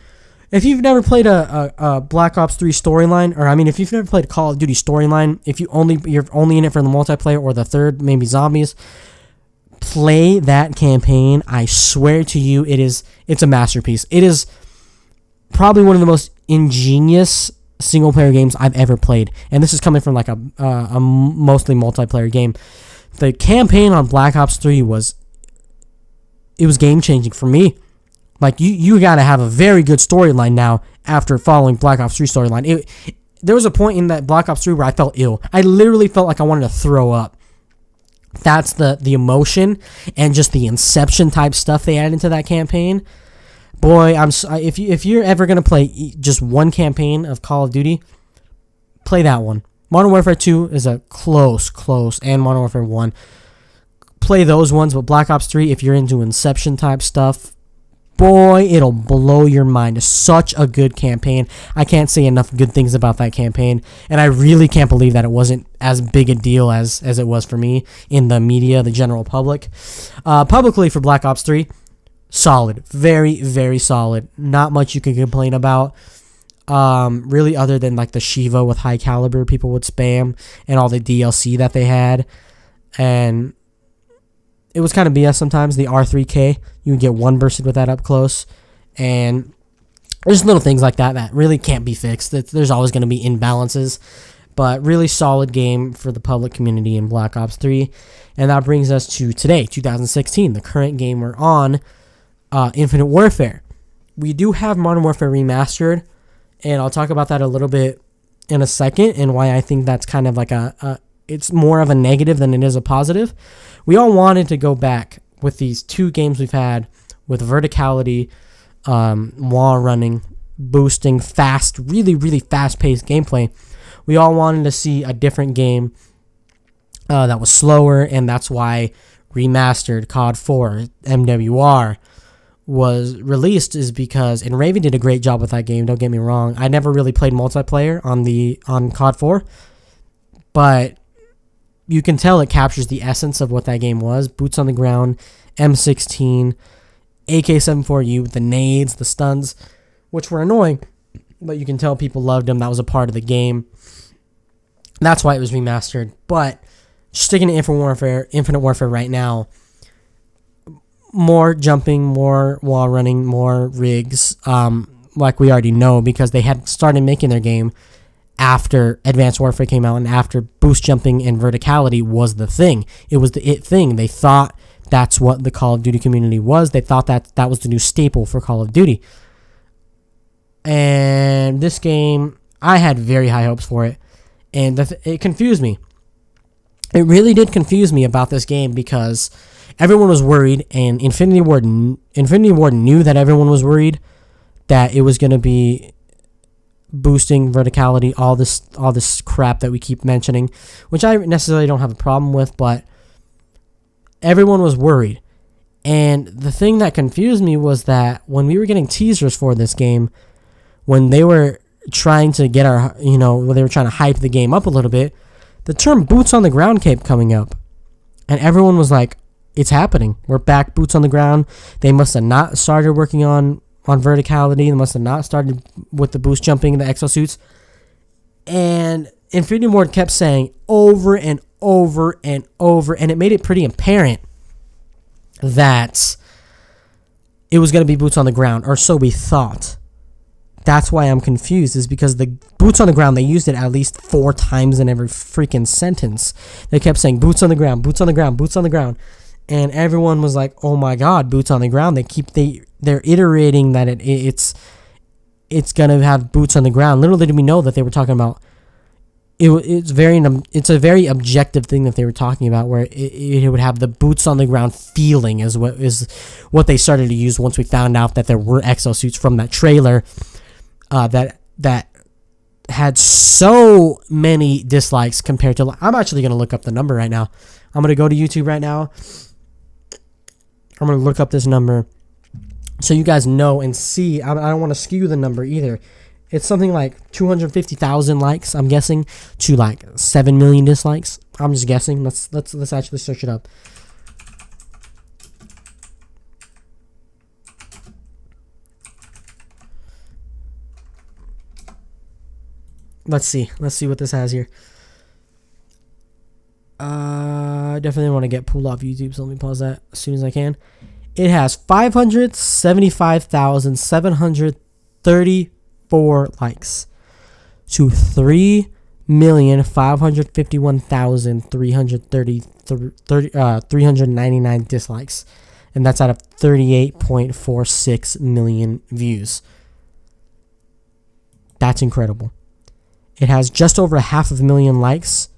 If you've never played a Black Ops 3 storyline, or I mean, if you've never played a Call of Duty storyline, if you're only in it for the multiplayer or the third, maybe zombies, play that campaign. I swear to you, it's a masterpiece. It is probably one of the most ingenious single player games I've ever played, and this is coming from like a mostly multiplayer game. The campaign on Black Ops 3 was game changing for me. Like you gotta have a very good storyline now after following Black Ops 3 storyline. There was a point in that Black Ops 3 where I felt ill. I literally felt like I wanted to throw up. That's the emotion and just the Inception type stuff they added into that campaign. Boy, if you're ever gonna play just one campaign of Call of Duty, play that one. Modern Warfare 2 is a close, and Modern Warfare 1. Play those ones, but Black Ops 3, if you're into Inception type stuff, boy, it'll blow your mind. It's such a good campaign. I can't say enough good things about that campaign, and I really can't believe that it wasn't as big a deal as it was for me in the media, the general public. Publicly for Black Ops 3, solid. Very, very solid. Not much you can complain about. Really, other than like the Shiva with high caliber, people would spam, and all the DLC that they had, and it was kind of BS sometimes. The R3K, you would get one bursted with that up close, and there's little things like that that really can't be fixed. There's always going to be imbalances, but really solid game for the public community in Black Ops 3, and that brings us to today, 2016, the current game we're on, Infinite Warfare. We do have Modern Warfare Remastered, and I'll talk about that a little bit in a second, and why I think that's kind of like it's more of a negative than it is a positive. We all wanted to go back with these two games we've had with verticality, wall running, boosting, fast, really, really fast-paced gameplay. We all wanted to see a different game that was slower, and that's why Remastered COD 4, MWR, was released, is because, and Raven did a great job with that game, don't get me wrong. I never really played multiplayer on COD 4, but you can tell it captures the essence of what that game was. Boots on the ground, M16, AK-74U, the nades, the stuns, which were annoying, but you can tell people loved them. That was a part of the game. That's why it was remastered. But sticking to Infinite Warfare right now, more jumping, more wall running, more rigs, like we already know, because they had started making their game after Advanced Warfare came out and after boost jumping and verticality was the thing. It was the it thing. They thought that's what the Call of Duty community was. They thought that was the new staple for Call of Duty. And this game, I had very high hopes for it, and it confused me. It really did confuse me about this game because everyone was worried, and Infinity Ward knew that everyone was worried that it was going to be boosting verticality, all this crap that we keep mentioning, which I necessarily don't have a problem with, but everyone was worried. And the thing that confused me was that when we were getting teasers for this game, when they were trying to get when they were trying to hype the game up a little bit, the term boots on the ground kept coming up. And everyone was like, it's happening. We're back, boots on the ground. They must have not started working on verticality. They must have not started with the boost jumping and the exosuits. And Infinity Ward kept saying over and over and over, and it made it pretty apparent that it was going to be boots on the ground, or so we thought. That's why I'm confused, is because the boots on the ground, they used it at least 4 times in every freaking sentence. They kept saying boots on the ground, boots on the ground, boots on the ground. And everyone was like, oh my god, boots on the ground. They're iterating that it's going to have boots on the ground. Little did we know that they were talking about it's a very objective thing that they were talking about, where it would have the boots on the ground feeling is what they started to use once we found out that there were exosuits from that trailer that had so many dislikes compared to. I'm actually going to look up the number right now. I'm going to go to YouTube right now. I'm going to look up this number so you guys know and see. I don't want to skew the number either. It's something like 250,000 likes, I'm guessing, to like 7 million dislikes. I'm just guessing. Let's actually search it up. Let's see what this has here. I definitely want to get pulled off YouTube, so let me pause that as soon as I can. It has 575,734 likes to 3,551,399 dislikes, and that's out of 38.46 million views. That's incredible. It has just over 500,000 likes,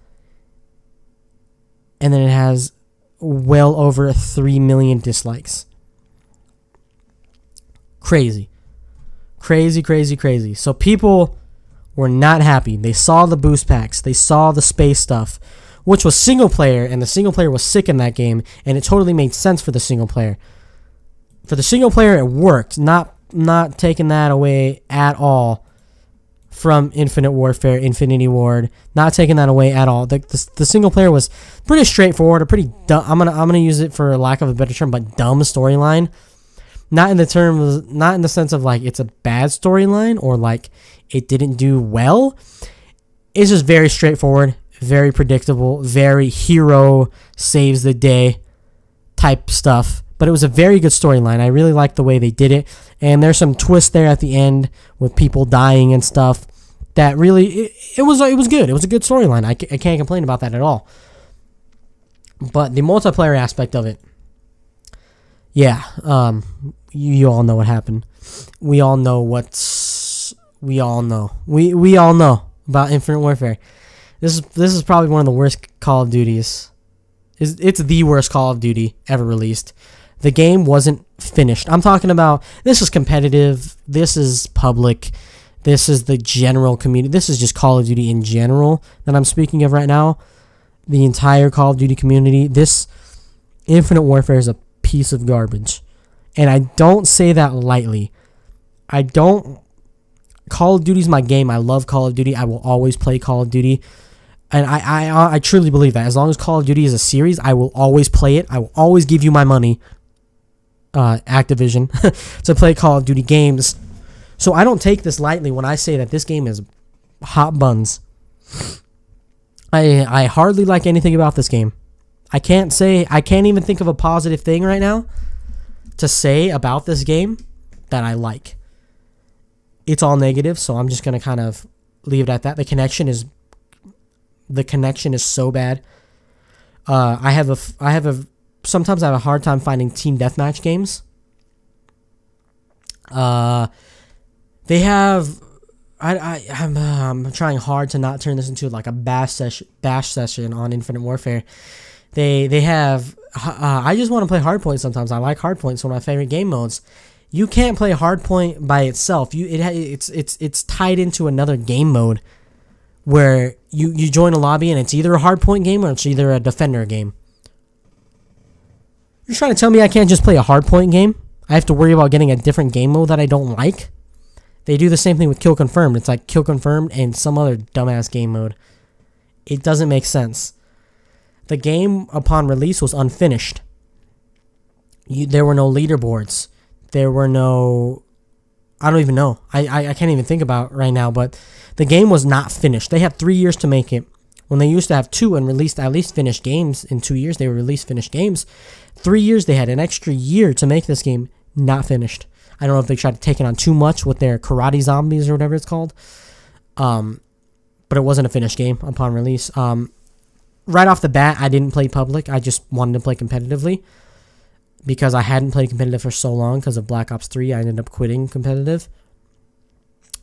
and then it has well over 3 million dislikes. Crazy. So people were not happy. They saw the boost packs. They saw the space stuff, which was single player, and the single player was sick in that game, and it totally made sense for the single player. For the single player, it worked. Not taking that away at all from Infinite Warfare, Infinity Ward, not taking that away at all. The single player was pretty straightforward, a pretty dumb, I'm gonna use it for lack of a better term, but dumb storyline. Not in the sense of like it's a bad storyline or like it didn't do well. It's just very straightforward, very predictable, very hero saves the day type stuff. But it was a very good storyline. I really liked the way they did it. And there's some twists there at the end with people dying and stuff that really, it was good. It was a good storyline. I can't complain about that at all. But the multiplayer aspect of it, yeah, you all know what happened. We all know we all know about Infinite Warfare. This is probably one of the worst Call of Duties. It's the worst Call of Duty ever released. The game wasn't finished. I'm talking about, this is competitive, this is public, this is the general community, this is just Call of Duty in general that I'm speaking of right now. The entire Call of Duty community. This Infinite Warfare is a piece of garbage. And I don't say that lightly. Call of Duty is my game. I love Call of Duty. I will always play Call of Duty. And I truly believe that. As long as Call of Duty is a series, I will always play it. I will always give you my money, Activision, to play Call of Duty games. So I don't take this lightly when I say that this game is hot buns. I hardly like anything about this game. I can't even think of a positive thing right now to say about this game that I like. It's all negative, so I'm just going to kind of leave it at that. The connection is so bad. Sometimes I have a hard time finding team deathmatch games. I'm trying hard to not turn this into like a bash session on Infinite Warfare. They have. I just want to play Hardpoint sometimes. I like Hardpoint. It's one of my favorite game modes. You can't play Hardpoint by itself. It's tied into another game mode where you join a lobby and it's either a Hardpoint game or it's either a Defender game. You're trying to tell me I can't just play a Hardpoint game? I have to worry about getting a different game mode that I don't like? They do the same thing with Kill Confirmed. It's like Kill Confirmed and some other dumbass game mode. It doesn't make sense. The game, upon release, was unfinished. There were no leaderboards. There were no... I don't even know. I can't even think about right now, but the game was not finished. They had 3 years to make it. When they used to have 2 and released at least finished games in 2 years, they would release finished games. 3 years, they had an extra year to make this game not finished. I don't know if they tried to take it on too much with their Karate Zombies or whatever it's called. But it wasn't a finished game upon release. Right off the bat, I didn't play public. I just wanted to play competitively. Because I hadn't played competitive for so long because of Black Ops 3, I ended up quitting competitive.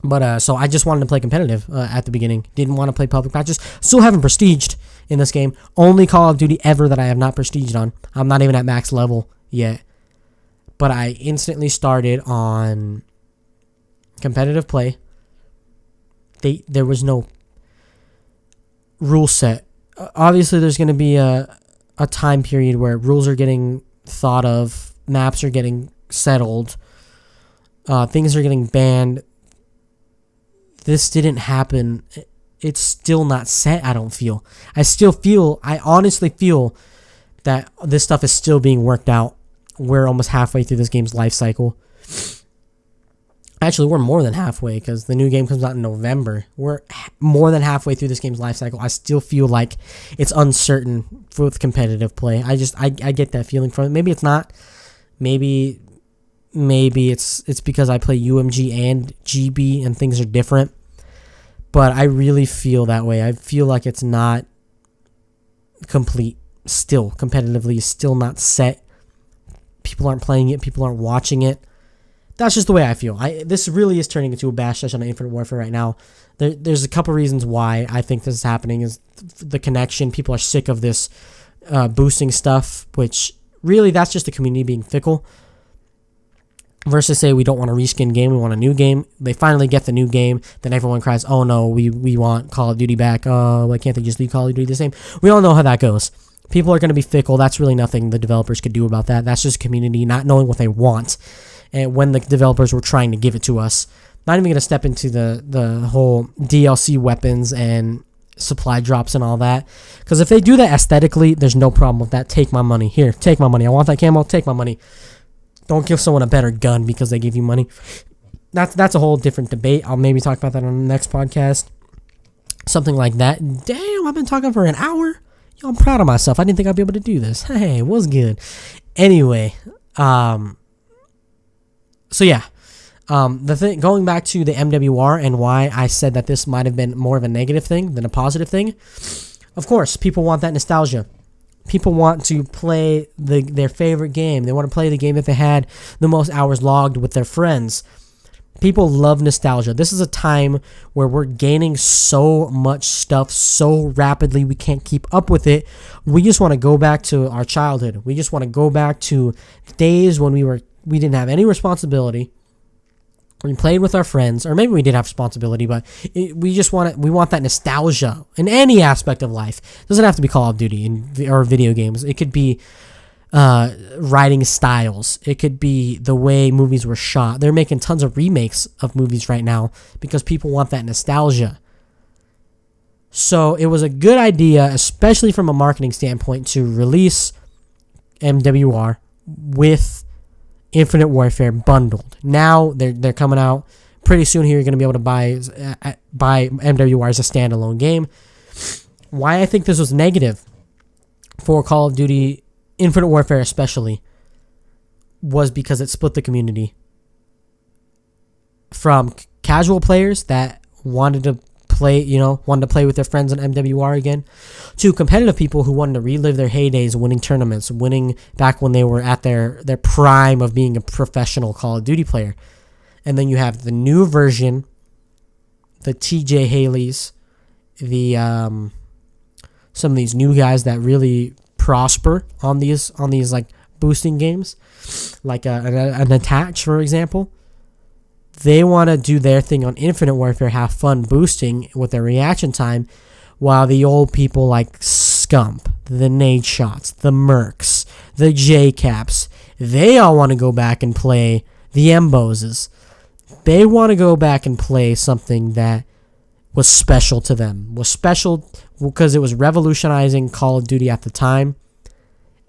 But, so I just wanted to play competitive at the beginning. Didn't want to play public matches. Still haven't prestiged in this game. Only Call of Duty ever that I have not prestiged on. I'm not even at max level yet. But I instantly started on competitive play. There was no rule set. Obviously, there's going to be a time period where rules are getting thought of, maps are getting settled, things are getting banned. This didn't happen. It's still not set, I don't feel. I honestly feel that this stuff is still being worked out. We're almost halfway through this game's life cycle. Actually, we're more than halfway because the new game comes out in November. We're more than halfway through this game's life cycle. I still feel like it's uncertain with competitive play. I get that feeling from it. Maybe it's not. Maybe it's because I play UMG and GB and things are different. But I really feel that way. I feel like it's not complete still. Competitively, it's still not set. People aren't playing it. People aren't watching it. That's just the way I feel. This really is turning into a bash session on Infinite Warfare right now. There's a couple reasons why I think this is happening. Is the connection. People are sick of this boosting stuff, which really that's just the community being fickle. Versus say we don't want a reskin game, we want a new game. They finally get the new game, then everyone cries, oh no, we want Call of Duty back. Why can't they just leave Call of Duty the same? We all know how that goes. People are going to be fickle. That's really nothing the developers could do about that. That's just community not knowing what they want. And when the developers were trying to give it to us. Not even going to step into the whole DLC weapons and supply drops and all that. Because if they do that aesthetically, there's no problem with that. Take my money. Here, take my money. I want that camo. Take my money. Don't give someone a better gun because they give you money. that's a whole different debate. I'll maybe talk about that on the next podcast. Something like that. Damn, I've been talking for an hour. Yo, I'm proud of myself. I didn't think I'd be able to do this. Hey, what's good? Anyway, so yeah. The thing, going back to the MWR and why I said that this might have been more of a negative thing than a positive thing. Of course, people want that nostalgia. People want to play their favorite game. They want to play the game that they had the most hours logged with their friends. People love nostalgia. This is a time where we're gaining so much stuff so rapidly we can't keep up with it. We just want to go back to our childhood. We just want to go back to days when we didn't have any responsibility. We played with our friends, or maybe we did have responsibility, but we want that nostalgia in any aspect of life. It doesn't have to be Call of Duty or video games. It could be writing styles. It could be the way movies were shot. They're making tons of remakes of movies right now because people want that nostalgia. So it was a good idea, especially from a marketing standpoint, to release MWR with Infinite Warfare bundled. Now they're coming out pretty soon here. You're going to be able to buy MWR as a standalone game. Why I think this was negative for Call of Duty Infinite Warfare especially was because it split the community from casual players that wanted to play with their friends on MWR again, to competitive people who wanted to relive their heydays, winning tournaments, winning back when they were at their prime of being a professional Call of Duty player. And then you have the new version, the TJ Haleys, the some of these new guys that really prosper on these like boosting games, like an Attach, for example. They want to do their thing on Infinite Warfare, have fun boosting with their reaction time, while the old people like Scump, the Nade Shots, the Mercs, the J-Caps, they all want to go back and play the Emboses. They want to go back and play something that was special to them, was special because it was revolutionizing Call of Duty at the time.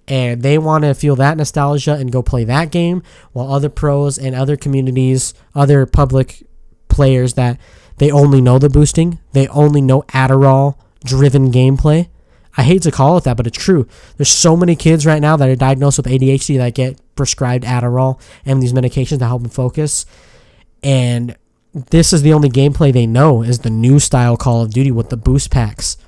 And they want to feel that nostalgia and go play that game, while other pros and other communities, other public players that they only know the boosting, they only know Adderall-driven gameplay. I hate to call it that, but it's true. There's so many kids right now that are diagnosed with ADHD that get prescribed Adderall and these medications to help them focus. And this is the only gameplay they know, is the new style Call of Duty with the boost packs.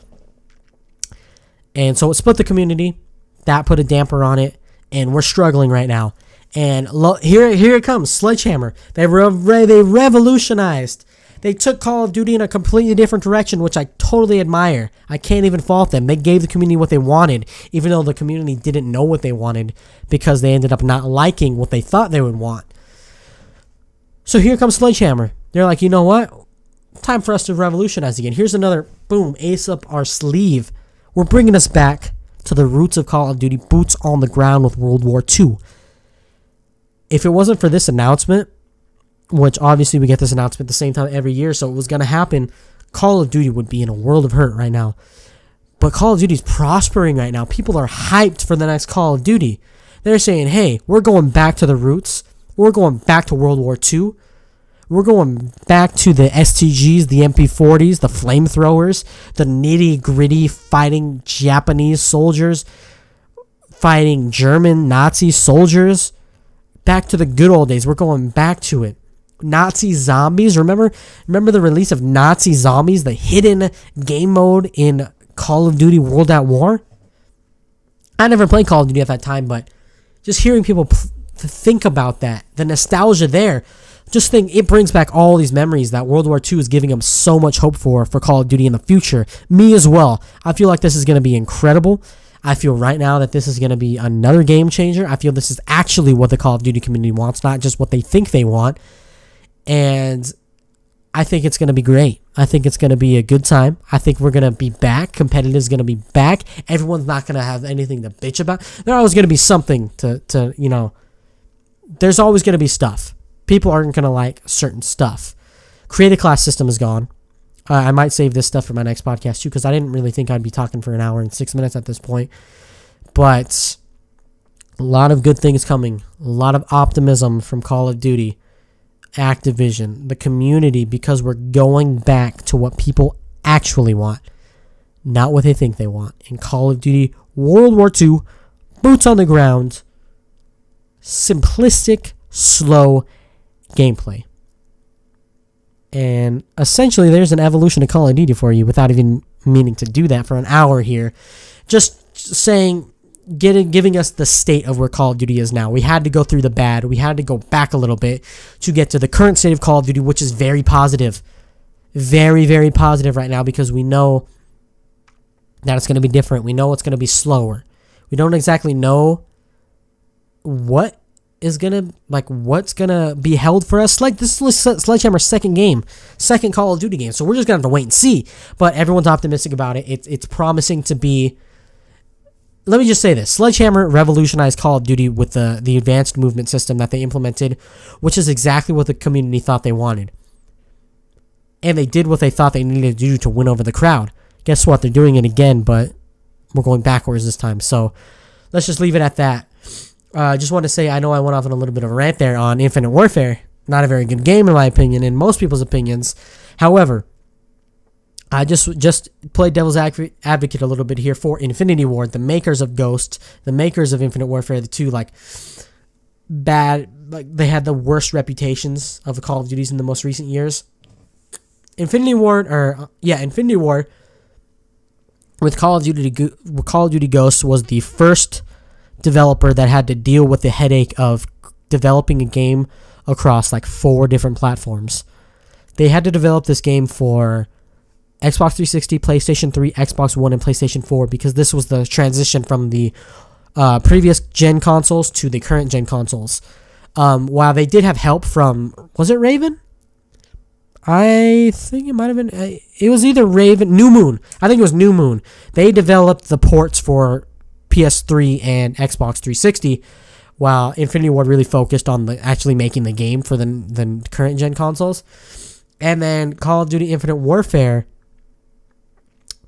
And so it split the community. That put a damper on it, and we're struggling right now. And here it comes, Sledgehammer. They revolutionized. They took Call of Duty in a completely different direction, which I totally admire. I can't even fault them. They gave the community what they wanted, even though the community didn't know what they wanted, because they ended up not liking what they thought they would want. So here comes Sledgehammer. They're like, you know what? Time for us to revolutionize again. Here's another, boom, ace up our sleeve. We're bringing us back to the roots of Call of Duty, boots on the ground with World War II. If it wasn't for this announcement, which obviously we get this announcement at the same time every year, so it was going to happen, Call of Duty would be in a world of hurt right now. But Call of Duty is prospering right now. People are hyped for the next Call of Duty. They're saying, hey, we're going back to the roots. We're going back to World War II. We're going back to the STGs, the MP40s, the flamethrowers, the nitty-gritty fighting Japanese soldiers, fighting German Nazi soldiers. Back to the good old days. We're going back to it. Nazi zombies. Remember the release of Nazi Zombies, the hidden game mode in Call of Duty World at War? I never played Call of Duty at that time, but just hearing people think about that, the nostalgia there, just think it brings back all these memories that World War II is giving them so much hope for Call of Duty in the future. Me as well. I feel like this is going to be incredible. I feel right now that this is going to be another game changer. I feel this is actually what the Call of Duty community wants, not just what they think they want. And I think it's going to be great. I think it's going to be a good time. I think we're going to be back. Competitive is going to be back. Everyone's not going to have anything to bitch about. There's always going to be something to there's always going to be stuff. People aren't going to like certain stuff. Creative class system is gone. I might save this stuff for my next podcast too, because I didn't really think I'd be talking for an hour and 6 minutes at this point. But a lot of good things coming. A lot of optimism from Call of Duty. Activision, the community, because we're going back to what people actually want, not what they think they want. In Call of Duty World War II, boots on the ground, simplistic, slow gameplay. And essentially, there's an evolution of Call of Duty for you without even meaning to do that for an hour here. Just saying, giving us the state of where Call of Duty is now. We had to go through the bad. We had to go back a little bit to get to the current state of Call of Duty, which is very positive. Very, very positive right now, because we know that it's going to be different. We know it's going to be slower. We don't exactly know what's gonna be held for us. Like, this is Sledgehammer's second Call of Duty game, so we're just gonna have to wait and see. But everyone's optimistic about it. It's promising to be. Let me just say this: Sledgehammer revolutionized Call of Duty with the advanced movement system that they implemented, which is exactly what the community thought they wanted, and they did what they thought they needed to do to win over the crowd. Guess what? They're doing it again, but we're going backwards this time. So let's just leave it at that. Just want to say, I know I went off on a little bit of a rant there on Infinite Warfare. Not a very good game in my opinion, in most people's opinions. However, I just played devil's advocate a little bit here for Infinity Ward, the makers of Ghost, the makers of Infinite Warfare, the two they had the worst reputations of the Call of Duties in the most recent years. Infinity Ward with Call of Duty Ghosts was the first developer that had to deal with the headache of developing a game across 4 different platforms. They had to develop this game for Xbox 360, PlayStation 3, Xbox One, and PlayStation 4, because this was the transition from the previous gen consoles to the current gen consoles. While they did have help from, was it Raven? I think it might have been, it was either Raven, New Moon. I think it was New Moon. They developed the ports for PS3 and Xbox 360, while Infinity Ward really focused on actually making the game for the current gen consoles. And then Call of Duty Infinite Warfare,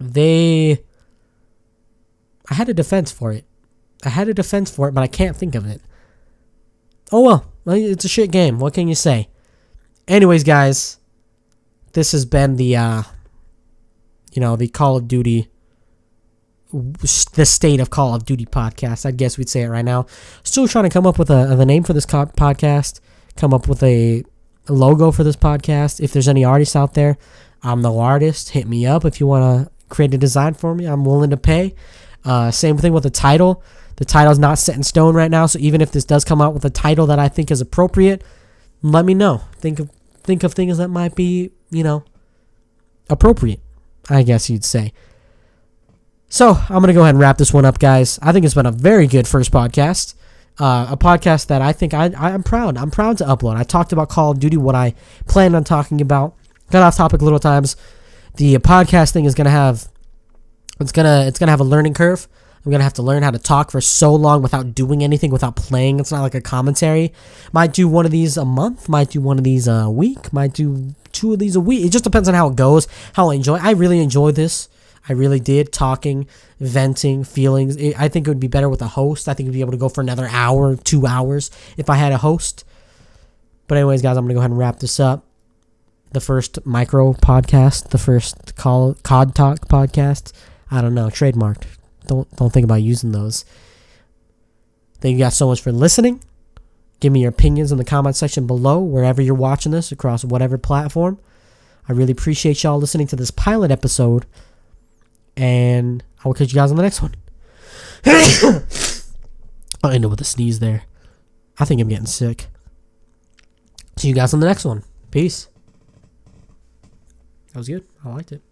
I had a defense for it, but I can't think of it. Oh well, it's a shit game. What can you say? Anyways, guys, this has been the Call of Duty, the state of Call of Duty podcast. I guess we'd say it right now. Still trying to come up with a name for this podcast, come up with a logo for this podcast. If there's any artists out there, I'm no artist. Hit me up if you want to create a design for me. I'm willing to pay. Same thing with the title. The title's not set in stone right now, so even if this does come out with a title that I think is appropriate, let me know. Think of things that might be, appropriate, I guess you'd say. So, I'm going to go ahead and wrap this one up, guys. I think it's been a very good first podcast. A podcast that I think I'm proud. I'm proud to upload. I talked about Call of Duty, what I planned on talking about. Got off topic a little times. The podcast thing is going to have, it's going to have a learning curve. I'm going to have to learn how to talk for so long without doing anything, without playing. It's not like a commentary. Might do one of these a month. Might do one of these a week. Might do 2 of these a week. It just depends on how it goes, how I enjoy. I really enjoyed this. I really did. Talking, venting, feelings. I think it would be better with a host. I think we'd be able to go for another hour, 2 hours if I had a host. But anyways, guys, I'm going to go ahead and wrap this up. The first micro podcast, the first COD Talk podcast. I don't know, trademarked. Don't think about using those. Thank you guys so much for listening. Give me your opinions in the comment section below, wherever you're watching this, across whatever platform. I really appreciate y'all listening to this pilot episode. And I will catch you guys on the next one. I'll end it with a sneeze there. I think I'm getting sick. See you guys on the next one. Peace. That was good. I liked it.